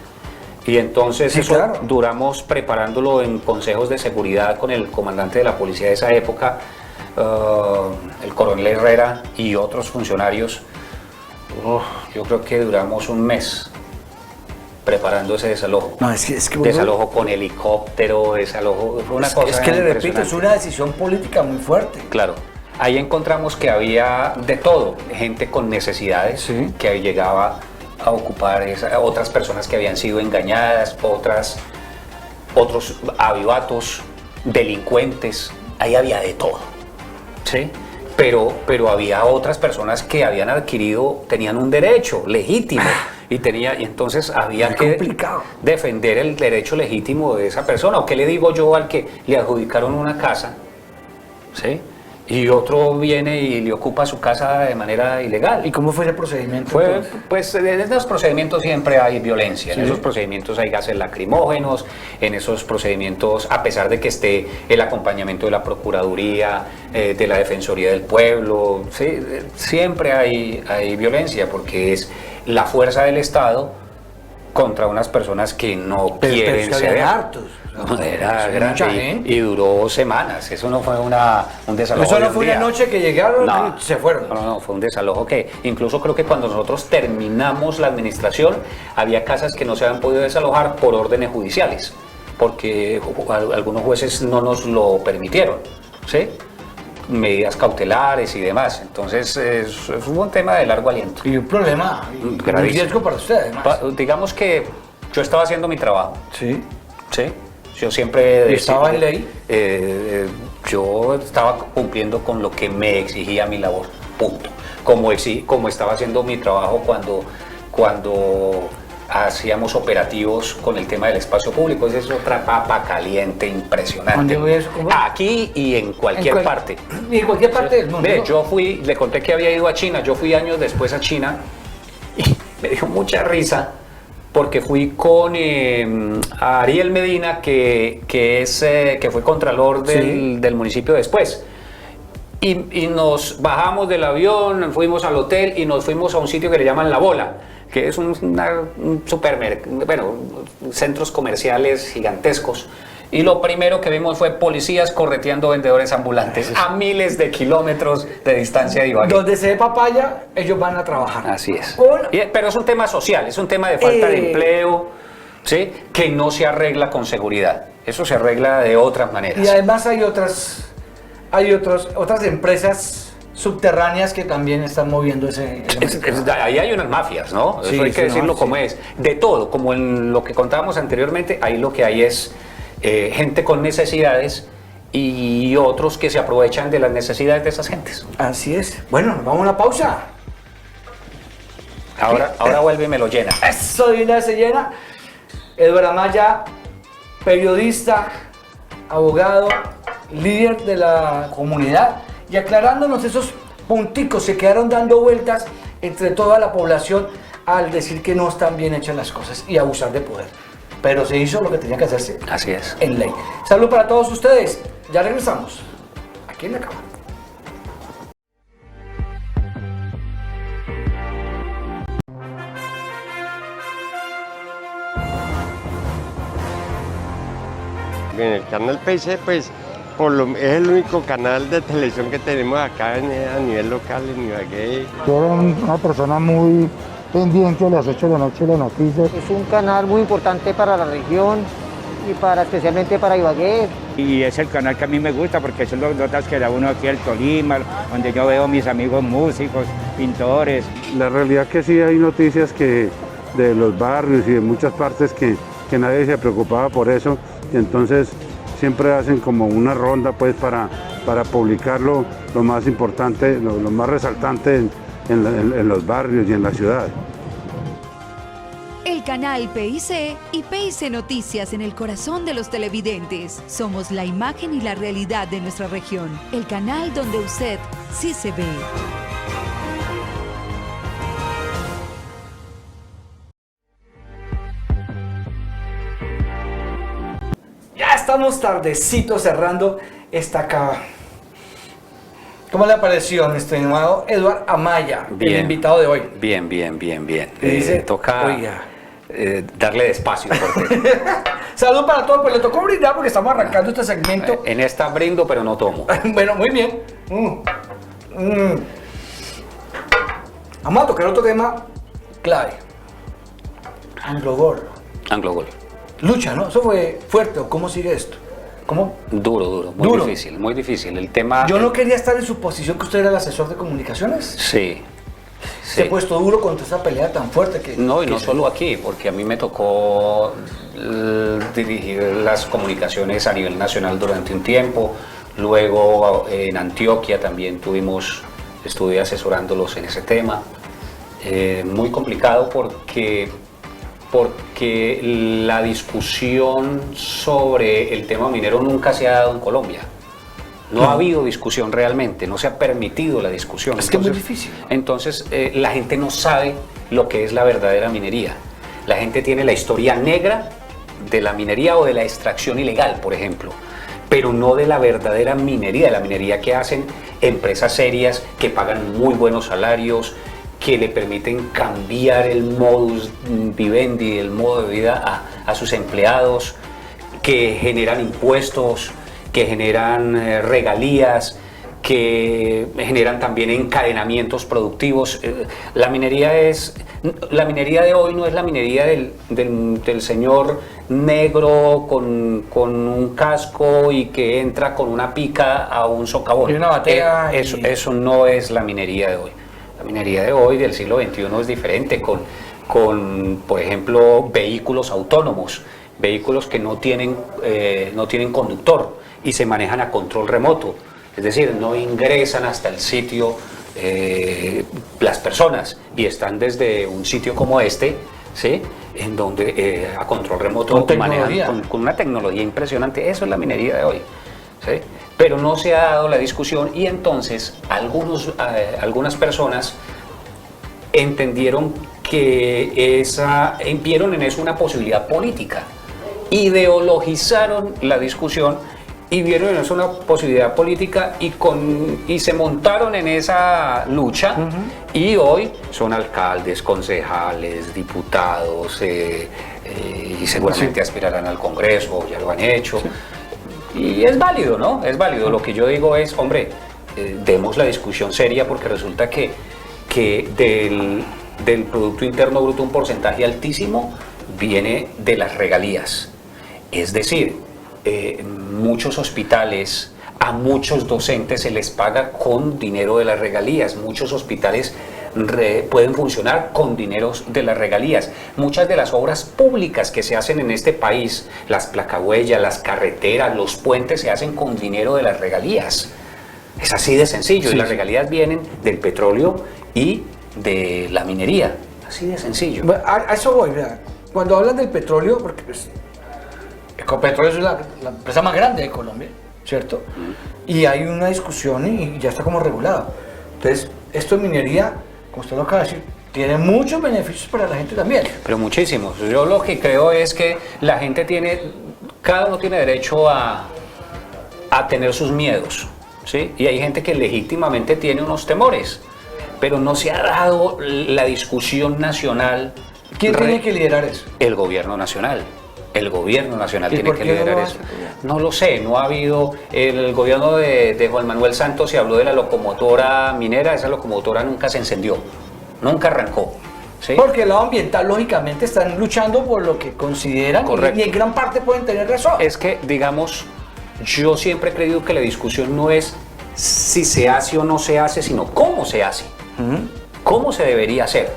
Y entonces Sí, eso claro. duramos preparándolo en consejos de seguridad con el comandante de la policía de esa época, el coronel Herrera y otros funcionarios. Yo creo que duramos un mes preparando ese desalojo. No, es que uno- Desalojo con helicóptero, desalojo, fue una cosa es que le repito, es impresionante. una decisión política muy fuerte. Claro, ahí encontramos que había de todo, gente con necesidades Sí. que llegaba a ocupar otras personas que habían sido engañadas, otros avivatos, delincuentes, ahí había de todo, ¿sí? Pero había otras personas que habían adquirido, tenían un derecho legítimo y entonces había Muy que complicado. defender el derecho legítimo de esa persona. ¿O qué le digo yo al que le adjudicaron una casa, ¿sí? Y otro viene y le ocupa su casa de manera ilegal? ¿Y cómo fue ese procedimiento? Fue, entonces? pues en esos procedimientos siempre hay violencia, Sí. en esos procedimientos hay gases lacrimógenos, en esos procedimientos, a pesar de que esté el acompañamiento de la Procuraduría, de la Defensoría del Pueblo, ¿sí? Siempre hay violencia porque es la fuerza del Estado contra unas personas que no Pero es quieren que habían ceder. hartos. No, era Sí, grande mucha gente. y duró semanas, eso no fue un desalojo. Eso de no un fue una día. noche que llegaron y se fueron. No, fue un desalojo que incluso creo que cuando nosotros terminamos la administración había casas que no se habían podido desalojar por órdenes judiciales, porque algunos jueces no nos lo permitieron, ¿sí? Medidas cautelares y demás. Entonces es un tema de largo aliento. Y un problema, y un Gravísimo. riesgo para ustedes. además. Digamos que yo estaba haciendo mi trabajo, Sí. ¿sí? Yo siempre... ¿Y estaba en ley? Yo estaba cumpliendo con lo que me exigía mi labor, punto. Como estaba haciendo mi trabajo cuando hacíamos operativos con el tema del espacio público. Esa es otra papa caliente impresionante. ¿Dónde voy a eso? ¿Cómo? Aquí y en cualquier parte. Y en cualquier parte del mundo. Ve, yo fui, le conté que había ido a China, yo fui años después a China y me dio mucha risa porque fui con Ariel Medina, que fue contralor del municipio después. Y nos bajamos del avión, fuimos al hotel y nos fuimos a un sitio que le llaman La Bola, que es un supermercado, bueno, centros comerciales gigantescos. Y lo primero que vimos fue policías correteando vendedores ambulantes a miles de kilómetros de distancia de Ibagué. Donde se dé papaya, ellos van a trabajar. Así es. Con- Pero es un tema social, es un tema de falta de empleo, ¿sí? Que no se arregla con seguridad. Eso se arregla de otras maneras. Y además hay otras empresas subterráneas que también están moviendo ese mercado. Ahí hay unas mafias, ¿no? Sí, Eso hay que sí, decirlo no, como sí. es. De todo, como en lo que contábamos anteriormente, ahí lo que hay es gente con necesidades y otros que se aprovechan de las necesidades de esas gentes. Así es. Bueno, nos vamos a una pausa. Ahora vuelve y me lo llena. Eso de una se llena. Eduardo Amaya, periodista, abogado, líder de la comunidad, y aclarándonos esos punticos se quedaron dando vueltas entre toda la población al decir que no están bien hechas las cosas y abusar de poder. Pero se hizo lo que tenía que hacerse Así es. en ley. Salud para todos ustedes. Ya regresamos. Aquí en la cama. En el canal PIC, pues, es el único canal de televisión que tenemos acá a nivel local en Ibagué. Yo era una persona muy pendiente a las 8 de la noche las noticias. Es un canal muy importante para la región y especialmente para Ibagué. Y es el canal que a mí me gusta porque son las notas que da uno aquí al Tolima, donde yo veo a mis amigos músicos, pintores. La realidad que sí hay noticias que de los barrios y de muchas partes que nadie se preocupaba por eso, y entonces siempre hacen como una ronda pues para publicarlo lo más importante, lo más resaltante en los barrios y en la ciudad. El canal PIC y PIC Noticias en el corazón de los televidentes. Somos la imagen y la realidad de nuestra región. El canal donde usted sí se ve. Ya estamos tardecito cerrando esta cava. ¿Cómo le pareció a nuestro estimado Eduard Amaya, el invitado de hoy? Bien. Dice, Toca oiga, darle despacio. Porque salud para todos, pues le tocó brindar porque estamos arrancando este segmento. en esta brindo, pero no tomo. Bueno, muy bien. Vamos a tocar otro tema clave. Anglo-Gol. Anglo-Gol. Lucha, ¿no? Eso fue fuerte. ¿O cómo sigue esto? ¿Cómo? Duro. Duro. Muy difícil. El tema... Yo no quería estar en su posición, que usted era el asesor de comunicaciones. Sí. Se ha puesto duro contra esa pelea tan fuerte que... No, y que no solo aquí, porque a mí me tocó dirigir las comunicaciones a nivel nacional durante un tiempo. Luego en Antioquia también estuve asesorándolos en ese tema. Muy complicado porque la discusión sobre el tema minero nunca se ha dado en Colombia. No ha habido discusión realmente, no se ha permitido la discusión. Es que es muy difícil. Entonces, la gente no sabe lo que es la verdadera minería. La gente tiene la historia negra de la minería o de la extracción ilegal, por ejemplo, pero no de la verdadera minería, de la minería que hacen empresas serias que pagan muy buenos salarios, que le permiten cambiar el modus vivendi, el modo de vida a sus empleados, que generan impuestos, que generan regalías, que generan también encadenamientos productivos. La minería de hoy no es la minería del señor negro con un casco y que entra con una pica a un socavón. Y una batea. Eso no es la minería de hoy. La minería de hoy del siglo XXI es diferente, con por ejemplo, vehículos autónomos, vehículos que no tienen conductor y se manejan a control remoto. Es decir, no ingresan hasta el sitio las personas y están desde un sitio como este, ¿sí? En donde a control remoto manejan con una tecnología impresionante. Eso es la minería de hoy, ¿sí? Pero no se ha dado la discusión y entonces algunas personas entendieron que vieron en eso una posibilidad política, ideologizaron la discusión y vieron en eso una posibilidad política y se montaron en esa lucha. Y hoy son alcaldes, concejales, diputados y seguramente aspirarán al Congreso, ya lo han hecho. Y es válido, ¿no? Es válido. Lo que yo digo es, hombre, demos la discusión seria porque resulta que del Producto Interno Bruto un porcentaje altísimo viene de las regalías. Es decir, muchos hospitales, a muchos docentes se les paga con dinero de las regalías. Muchos hospitales pueden funcionar con dineros de las regalías. Muchas de las obras públicas que se hacen en este país, las placahuellas, las carreteras, los puentes, se hacen con dinero de las regalías. Es así de sencillo. Sí, y las regalías vienen del petróleo y de la minería. Así de sencillo. A eso voy, ¿verdad? Cuando hablan del petróleo, porque pues, Ecopetrol es la empresa más grande de Colombia, ¿cierto? Y hay una discusión y ya está como regulado. Entonces, esto de minería, como usted lo acaba de decir, tiene muchos beneficios para la gente también. Pero muchísimos. Yo lo que creo es que la gente cada uno tiene derecho a tener sus miedos, ¿sí? Y hay gente que legítimamente tiene unos temores, pero no se ha dado la discusión nacional. ¿Quién tiene que liderar eso? El gobierno nacional. El gobierno nacional tiene que liderar eso. No No lo sé, no ha habido. El gobierno de Juan Manuel Santos se habló de la locomotora minera, esa locomotora nunca se encendió, nunca arrancó. ¿sí? Porque el lado ambiental, lógicamente, están luchando por lo que consideran Correcto. y en gran parte pueden tener razón. Es que, digamos, yo siempre he creído que la discusión no es si se hace o no se hace, sino cómo se hace, cómo se debería hacer,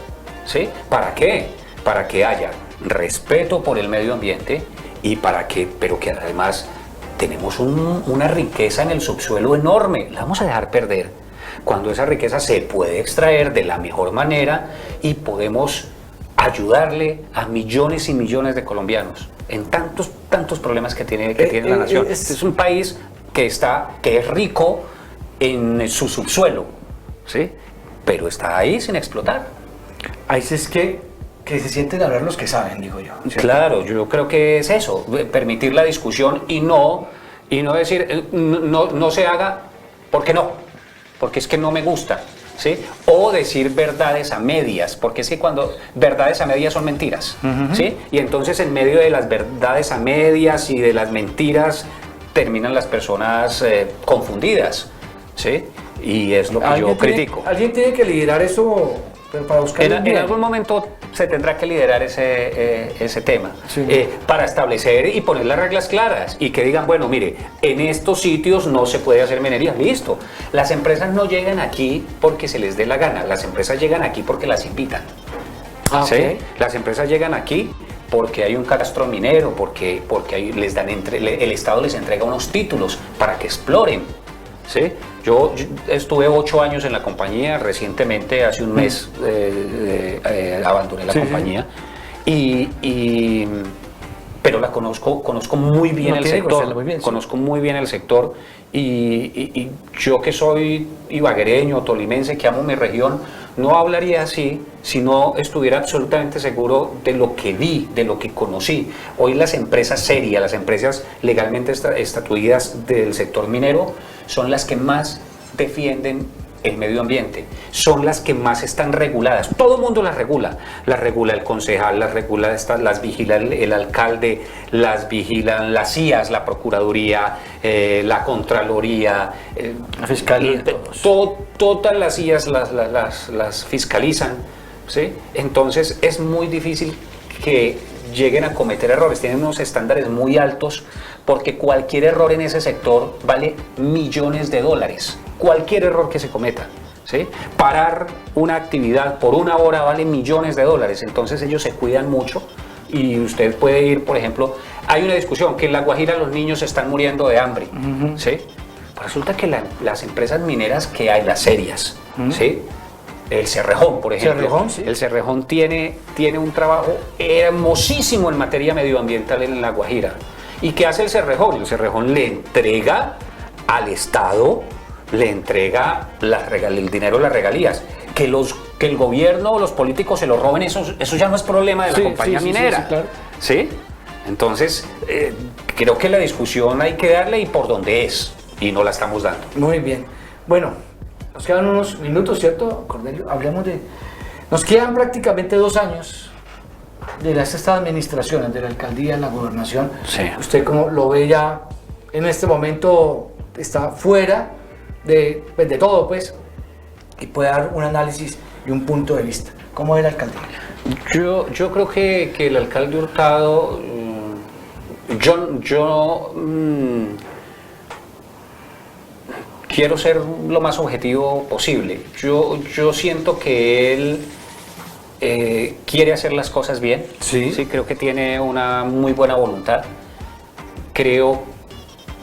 ¿sí? ¿Para qué? Para que haya respeto por el medio ambiente y pero que además tenemos una riqueza en el subsuelo enorme, la vamos a dejar perder cuando esa riqueza se puede extraer de la mejor manera y podemos ayudarle a millones y millones de colombianos en tantos problemas que tiene la nación. Es un país que es rico en su subsuelo, ¿sí? Pero está ahí sin explotar. Ahí es que se sienten hablar los que saben, digo yo. ¿Cierto? Claro, yo creo que es eso, permitir la discusión y no decir, no se haga, porque no, porque es que no me gusta, ¿sí? O decir verdades a medias, porque es que cuando verdades a medias son mentiras, ¿sí? Y entonces en medio de las verdades a medias y de las mentiras terminan las personas confundidas, ¿sí? Y es lo que yo critico. Alguien tiene que liderar eso, pero para buscar En algún momento se tendrá que liderar ese tema, sí. Para establecer y poner las reglas claras y que digan, bueno, mire, en estos sitios no se puede hacer minería, listo. Las empresas no llegan aquí porque se les dé la gana, las empresas llegan aquí porque las invitan. ¿Sí? Okay. Las empresas llegan aquí porque hay un catastro minero, porque les dan el Estado les entrega unos títulos para que exploren. ¿Sí? Yo estuve 8 años en la compañía, recientemente, hace un mes, abandoné la compañía, pero la conozco muy bien el sector, conozco muy bien el sector y yo que soy ibaguereño, tolimense, que amo mi región, no hablaría así si no estuviera absolutamente seguro de lo que vi, de lo que conocí. Hoy las empresas serias, las empresas legalmente estatuidas del sector minero son las que más defienden el medio ambiente, son las que más están reguladas. Todo el mundo las regula el concejal, las vigila el alcalde, las vigilan las CIAs, la Procuraduría, la Contraloría, la Fiscalía, todas las CIAs las fiscalizan, ¿sí? Entonces es muy difícil que lleguen a cometer errores, tienen unos estándares muy altos porque cualquier error en ese sector vale millones de dólares, cualquier error que se cometa, ¿sí? Parar una actividad por 1 hora vale millones de dólares, entonces ellos se cuidan mucho y usted puede ir, por ejemplo, hay una discusión que en La Guajira los niños están muriendo de hambre, ¿sí? Resulta que las empresas mineras que hay, las serias, ¿sí? El Cerrejón, por ejemplo. Sí. El Cerrejón tiene un trabajo hermosísimo en materia medioambiental en La Guajira. ¿Y qué hace el Cerrejón? El Cerrejón le entrega al Estado, le entrega el dinero de las regalías. Que el gobierno o los políticos se lo roben, eso ya no es problema de la compañía minera. Sí, claro. ¿Sí? Entonces, creo que la discusión hay que darle y por donde es, y no la estamos dando. Muy bien. Bueno, nos quedan unos minutos, ¿cierto, Cornelio? Hablemos nos quedan prácticamente 2 años de estas administraciones, de la alcaldía, la gobernación. Sí. ¿Usted cómo lo ve ya en este momento? Está fuera de todo, pues, y puede dar un análisis y un punto de vista. ¿Cómo es la alcaldía? Yo creo que el alcalde Hurtado, quiero ser lo más objetivo posible. Yo siento que él quiere hacer las cosas bien. Sí, creo que tiene una muy buena voluntad. Creo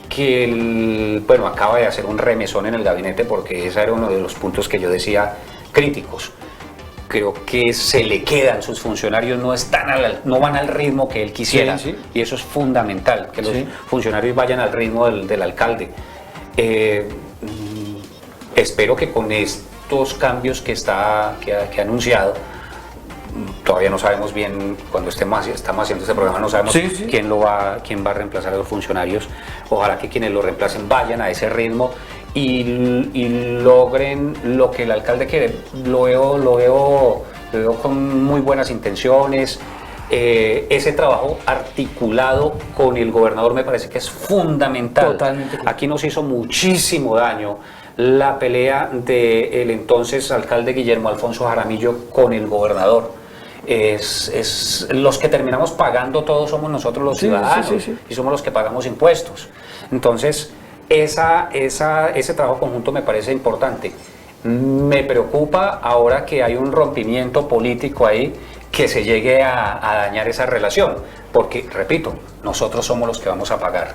que acaba de hacer un remesón en el gabinete porque ese era uno de los puntos que yo decía críticos. Creo que se le quedan, sus funcionarios no van al ritmo que él quisiera, y eso es fundamental, que los funcionarios vayan al ritmo del alcalde. Espero que con estos cambios que ha anunciado, todavía no sabemos bien, cuando estamos haciendo este programa no sabemos quién va a reemplazar a los funcionarios. Ojalá que quienes lo reemplacen vayan a ese ritmo y logren lo que el alcalde quiere. Lo veo con muy buenas intenciones. Ese trabajo articulado con el gobernador me parece que es fundamental. Totalmente. Aquí nos hizo muchísimo daño la pelea del entonces alcalde Guillermo Alfonso Jaramillo con el gobernador. es los que terminamos pagando todos somos nosotros los ciudadanos y somos los que pagamos impuestos. Entonces, ese trabajo conjunto me parece importante. Me preocupa ahora que hay un rompimiento político ahí, que se llegue a dañar esa relación, porque, repito, nosotros somos los que vamos a pagar.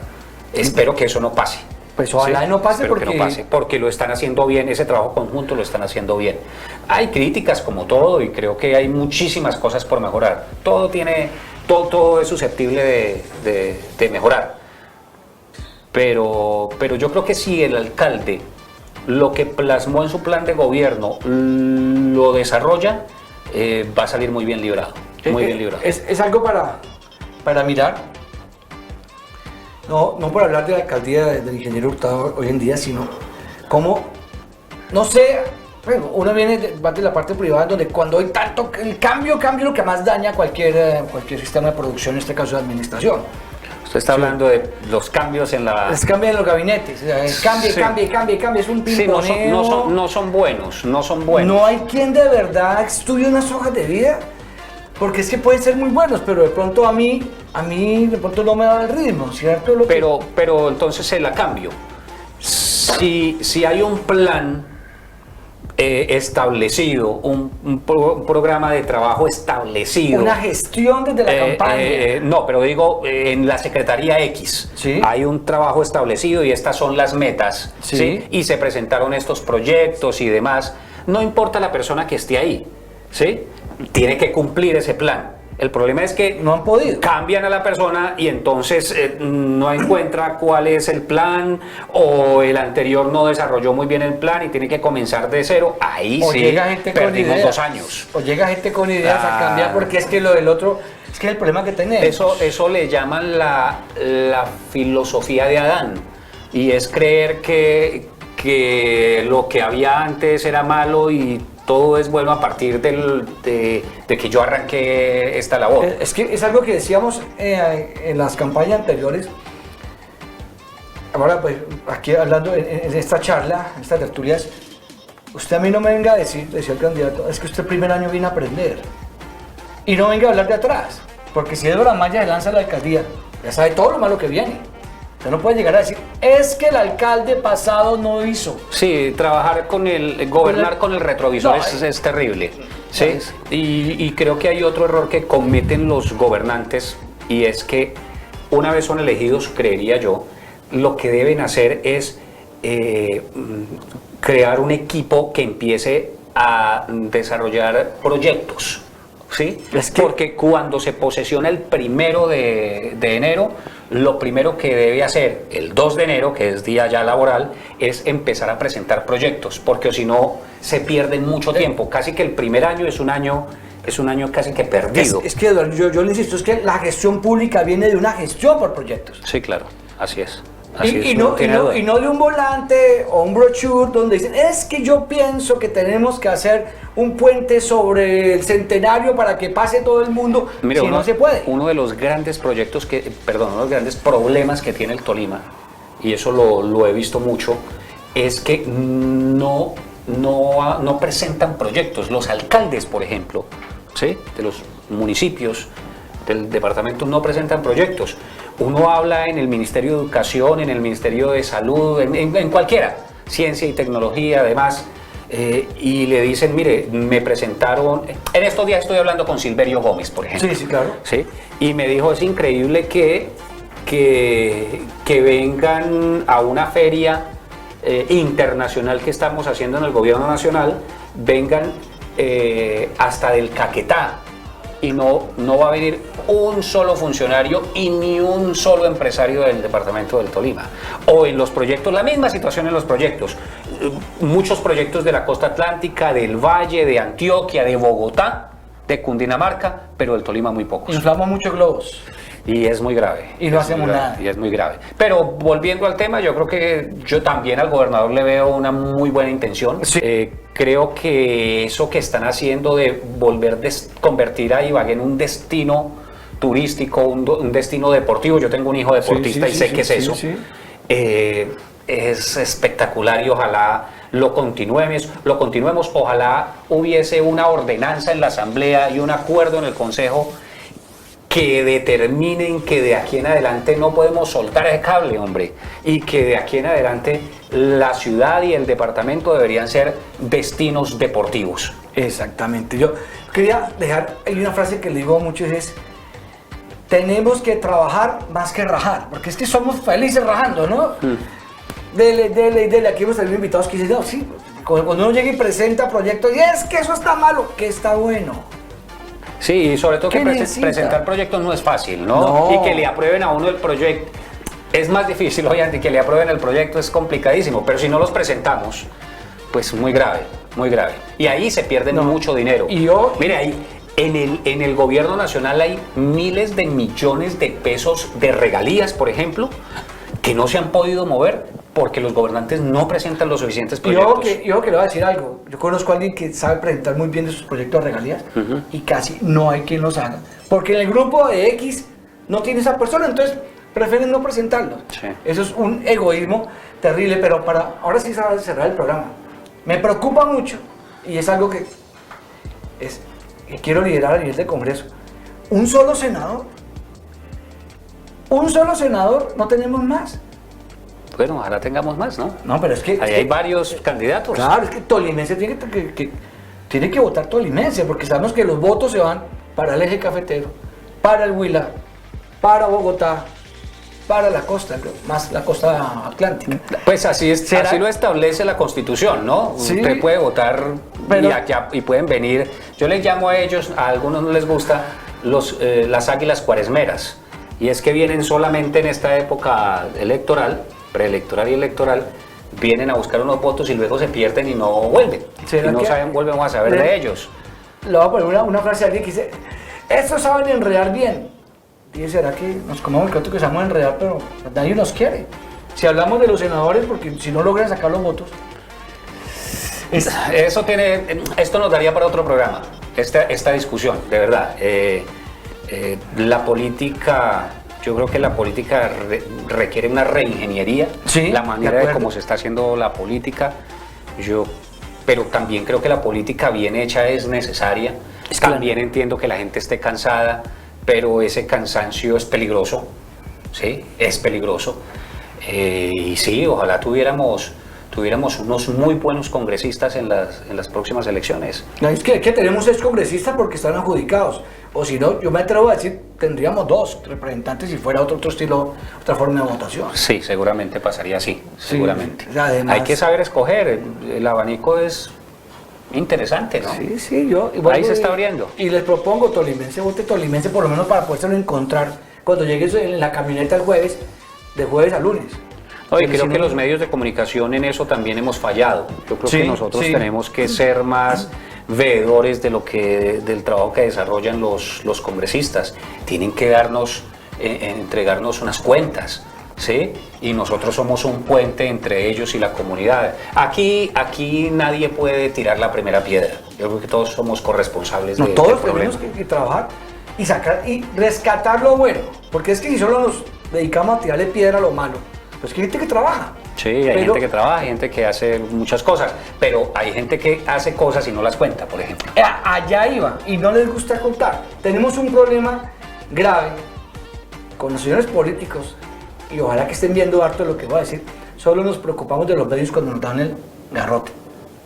Espero que eso no pase. Pues ojalá no pase, porque no pase, porque lo están haciendo bien, ese trabajo conjunto lo están haciendo bien. Hay críticas como todo y creo que hay muchísimas cosas por mejorar. Todo es susceptible de mejorar. Pero yo creo que si el alcalde lo que plasmó en su plan de gobierno lo desarrolla, va a salir muy bien librado. Muy bien librado. Es algo para mirar. No por hablar de la alcaldía del ingeniero Hurtado hoy en día, sino como, no sé, bueno, uno viene de la parte privada, donde cuando hay tanto, el cambio lo que más daña cualquier sistema de producción, en este caso de administración. Usted está hablando de los cambios en la... Los cambios en los gabinetes, cambia, es un pimponeo. No son buenos. No hay quien de verdad estudie unas hojas de vida, porque es que pueden ser muy buenos, pero de pronto a mí de pronto no me da el ritmo, ¿cierto? Pero entonces se la cambio. Si hay un plan establecido, un programa de trabajo establecido. Una gestión desde la campaña. No, pero digo, en la Secretaría X hay un trabajo establecido y estas son las metas, ¿sí? Y se presentaron estos proyectos y demás. No importa la persona que esté ahí, ¿sí? Tiene que cumplir ese plan. El problema es que no han podido. Cambian a la persona y entonces no encuentra cuál es el plan, o el anterior no desarrolló muy bien el plan y tiene que comenzar de cero. Ahí o sí llega gente perdimos con 2 años. O llega gente con ideas a cambiar, porque es que lo del otro, es que es el problema que tenemos. Eso le llaman la filosofía de Adán, y es creer que lo que había antes era malo y todo es bueno a partir de que yo arranqué esta labor. Es que es algo que decíamos en las campañas anteriores. Ahora, pues, aquí hablando en esta charla, en estas tertulias, usted a mí no me venga a decir, decía el candidato, es que usted el primer año viene a aprender. Y no venga a hablar de atrás, porque si Eduardo Amaya se lanza a la alcaldía, ya sabe todo lo malo que viene. Usted no puede llegar a decir, es que el alcalde pasado no hizo. Sí, gobernar con el retrovisor es terrible. ¿Sí? Y creo que hay otro error que cometen los gobernantes, y es que una vez son elegidos, creería yo, lo que deben hacer es crear un equipo que empiece a desarrollar proyectos. ¿Sí? Porque cuando se posesiona el 1 de enero, lo primero que debe hacer el 2 de enero, que es día ya laboral, es empezar a presentar proyectos, porque si no se pierden mucho tiempo. Casi que el primer año es un año casi que perdido. Es que Eduardo, yo le insisto, es que la gestión pública viene de una gestión por proyectos. Sí, claro, así es. Y no de un volante o un brochure donde dicen, es que yo pienso que tenemos que hacer un puente sobre el Centenario para que pase todo el mundo. Mire, no se puede. Uno de los grandes uno de los grandes problemas que tiene el Tolima, y eso lo he visto mucho, es que no presentan proyectos. Los alcaldes, por ejemplo, ¿sí?, de los municipios del departamento no presentan proyectos. Uno habla en el Ministerio de Educación, en el Ministerio de Salud, en cualquiera, ciencia y tecnología, además, y le dicen, mire, me presentaron, en estos días estoy hablando con Silverio Gómez, por ejemplo. Sí, claro. ¿Sí? Y me dijo, es increíble que vengan a una feria internacional que estamos haciendo en el gobierno nacional, vengan hasta del Caquetá, y no va a venir un solo funcionario y ni un solo empresario del departamento del Tolima. O en los proyectos, la misma situación en los proyectos. Muchos proyectos de la costa atlántica, del Valle, de Antioquia, de Bogotá, de Cundinamarca, pero del Tolima muy pocos. Inflamos muchos globos. Y es muy grave. Y no hacemos nada. Y es muy grave. Pero volviendo al tema, yo creo que yo también al gobernador le veo una muy buena intención. Sí. Creo que eso que están haciendo de convertir a Ibagué en un destino turístico, un destino deportivo. Yo tengo un hijo deportista y sé qué es eso. Es espectacular, y ojalá lo continuemos. Ojalá hubiese una ordenanza en la Asamblea y un acuerdo en el Consejo que determinen que de aquí en adelante no podemos soltar ese cable, hombre, y que de aquí en adelante la ciudad y el departamento deberían ser destinos deportivos. Exactamente. Yo quería dejar, hay una frase que le digo mucho, es: tenemos que trabajar más que rajar, porque es que somos felices rajando, ¿no? Dele, aquí hemos tenido invitados que dicen, no, sí, cuando uno llega y presenta proyectos, y es que eso está malo, que está bueno. Sí, y sobre todo que ¿Qué necesita? presentar proyectos no es fácil, ¿no? No. Y que le aprueben a uno el proyecto es más difícil, obviamente, y que le aprueben el proyecto es complicadísimo, pero si no los presentamos, pues muy grave, muy grave. Y ahí se pierde mucho dinero. Y mire, ahí en el gobierno nacional hay miles de millones de pesos de regalías, por ejemplo, que no se han podido mover porque los gobernantes no presentan los suficientes proyectos. Yo que le voy a decir algo. Yo conozco a alguien que sabe presentar muy bien de sus proyectos de regalías y casi no hay quien los haga. Porque en el grupo de X no tiene esa persona, entonces prefieren no presentarlos. Sí. Eso es un egoísmo terrible, pero ahora sí se va a cerrar el programa. Me preocupa mucho y es algo que quiero liderar a nivel de Congreso. Un solo senador, no tenemos más. Bueno, ojalá tengamos más, ¿no? No, pero es que... Ahí hay varios candidatos. Claro, es que Tolimense tiene que votar Tolimense, porque sabemos que los votos se van para el eje cafetero, para el Huila, para Bogotá, para la costa, más la costa atlántica. Pues así lo establece la Constitución, ¿no? Sí. Usted puede votar y pueden venir. Yo les llamo a ellos, a algunos no les gusta, las águilas cuaresmeras. Y es que vienen solamente en esta época electoral, preelectoral y electoral, vienen a buscar unos votos y luego se pierden y no vuelven. Y no volvemos a saber de ellos. Le voy a poner una frase a alguien que dice: estos saben enredar bien. Y será que nos comemos el que sabemos enredar, pero nadie nos quiere. Si hablamos de los senadores, porque si no logran sacar los votos. Esto nos daría para otro programa, esta discusión, de verdad. La política, yo creo que la política requiere una reingeniería, sí, la manera de cómo se está haciendo la política, pero también creo que la política bien hecha es necesaria. También entiendo que la gente esté cansada, pero ese cansancio es peligroso, ¿sí? Es peligroso. Y sí, ojalá tuviéramos unos muy buenos congresistas en las próximas elecciones. No, es que tenemos 6 congresistas porque están adjudicados. O si no, yo me atrevo a decir, tendríamos 2 representantes si fuera otro estilo, otra forma de votación. Sí, seguramente pasaría así, seguramente. Además, hay que saber escoger, el abanico es interesante, ¿no? Sí, ahí se está abriendo. Y les propongo Tolimense, vote Tolimense por lo menos para poderse encontrar cuando llegues en la camioneta el jueves, de jueves a lunes. Oye, creo que los medios de comunicación en eso también hemos fallado. Yo creo que nosotros tenemos que ser más veedores del trabajo que desarrollan los congresistas. Tienen que entregarnos unas cuentas, ¿sí? Y nosotros somos un puente entre ellos y la comunidad. Aquí nadie puede tirar la primera piedra. Yo creo que todos somos corresponsables de todos este problema. tenemos que trabajar y sacar y rescatar lo bueno, porque es que si solo nos dedicamos a tirarle piedra a lo malo, pues que hay gente que trabaja. Sí, hay gente que trabaja, hay gente que hace muchas cosas, pero hay gente que hace cosas y no las cuenta, por ejemplo. Allá iba, y no les gusta contar. Tenemos un problema grave con los señores políticos, y ojalá que estén viendo harto de lo que voy a decir. Solo nos preocupamos de los medios cuando nos dan el garrote,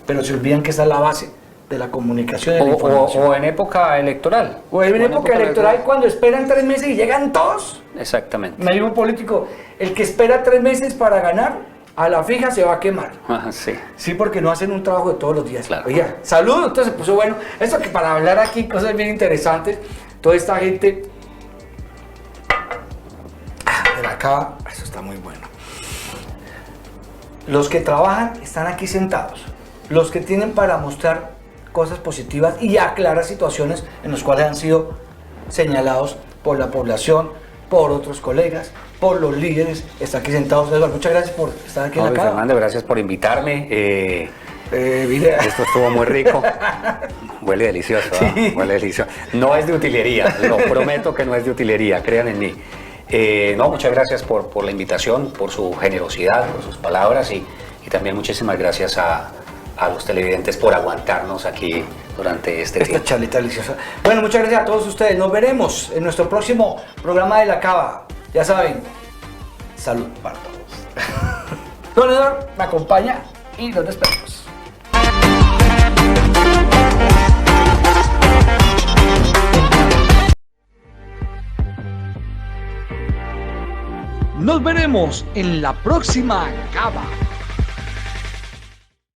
pero se olvidan que esa es la base de la comunicación y de la información. O en época electoral. O en época electoral, cuando esperan 3 meses y llegan todos. Exactamente. Me dijo un político, el que espera 3 meses para ganar, a la fija se va a quemar. Sí. Sí, porque no hacen un trabajo de todos los días. Claro. Oiga, saludos, entonces se puso bueno. Esto que para hablar aquí, cosas bien interesantes, toda esta gente de la cava, eso está muy bueno. Los que trabajan están aquí sentados. Los que tienen para mostrar cosas positivas y aclarar situaciones en las cuales han sido señalados por la población, por otros colegas, por los líderes, está aquí sentados. Eduardo, muchas gracias por estar aquí en la cava. Fernando, gracias por invitarme. Mire. Esto estuvo muy rico. Huele delicioso, Sí. Huele delicioso. No es de utilería, lo prometo que no es de utilería, crean en mí. Muchas gracias por la invitación, por su generosidad, por sus palabras y y también muchísimas gracias a los televidentes por aguantarnos aquí durante este Esta tiempo. charlita deliciosa. Bueno, muchas gracias a todos ustedes. Nos veremos en nuestro próximo programa de La Cava. Ya saben, salud para todos. Don Eduardo me acompaña y nos despedimos. Nos veremos en la próxima Cava.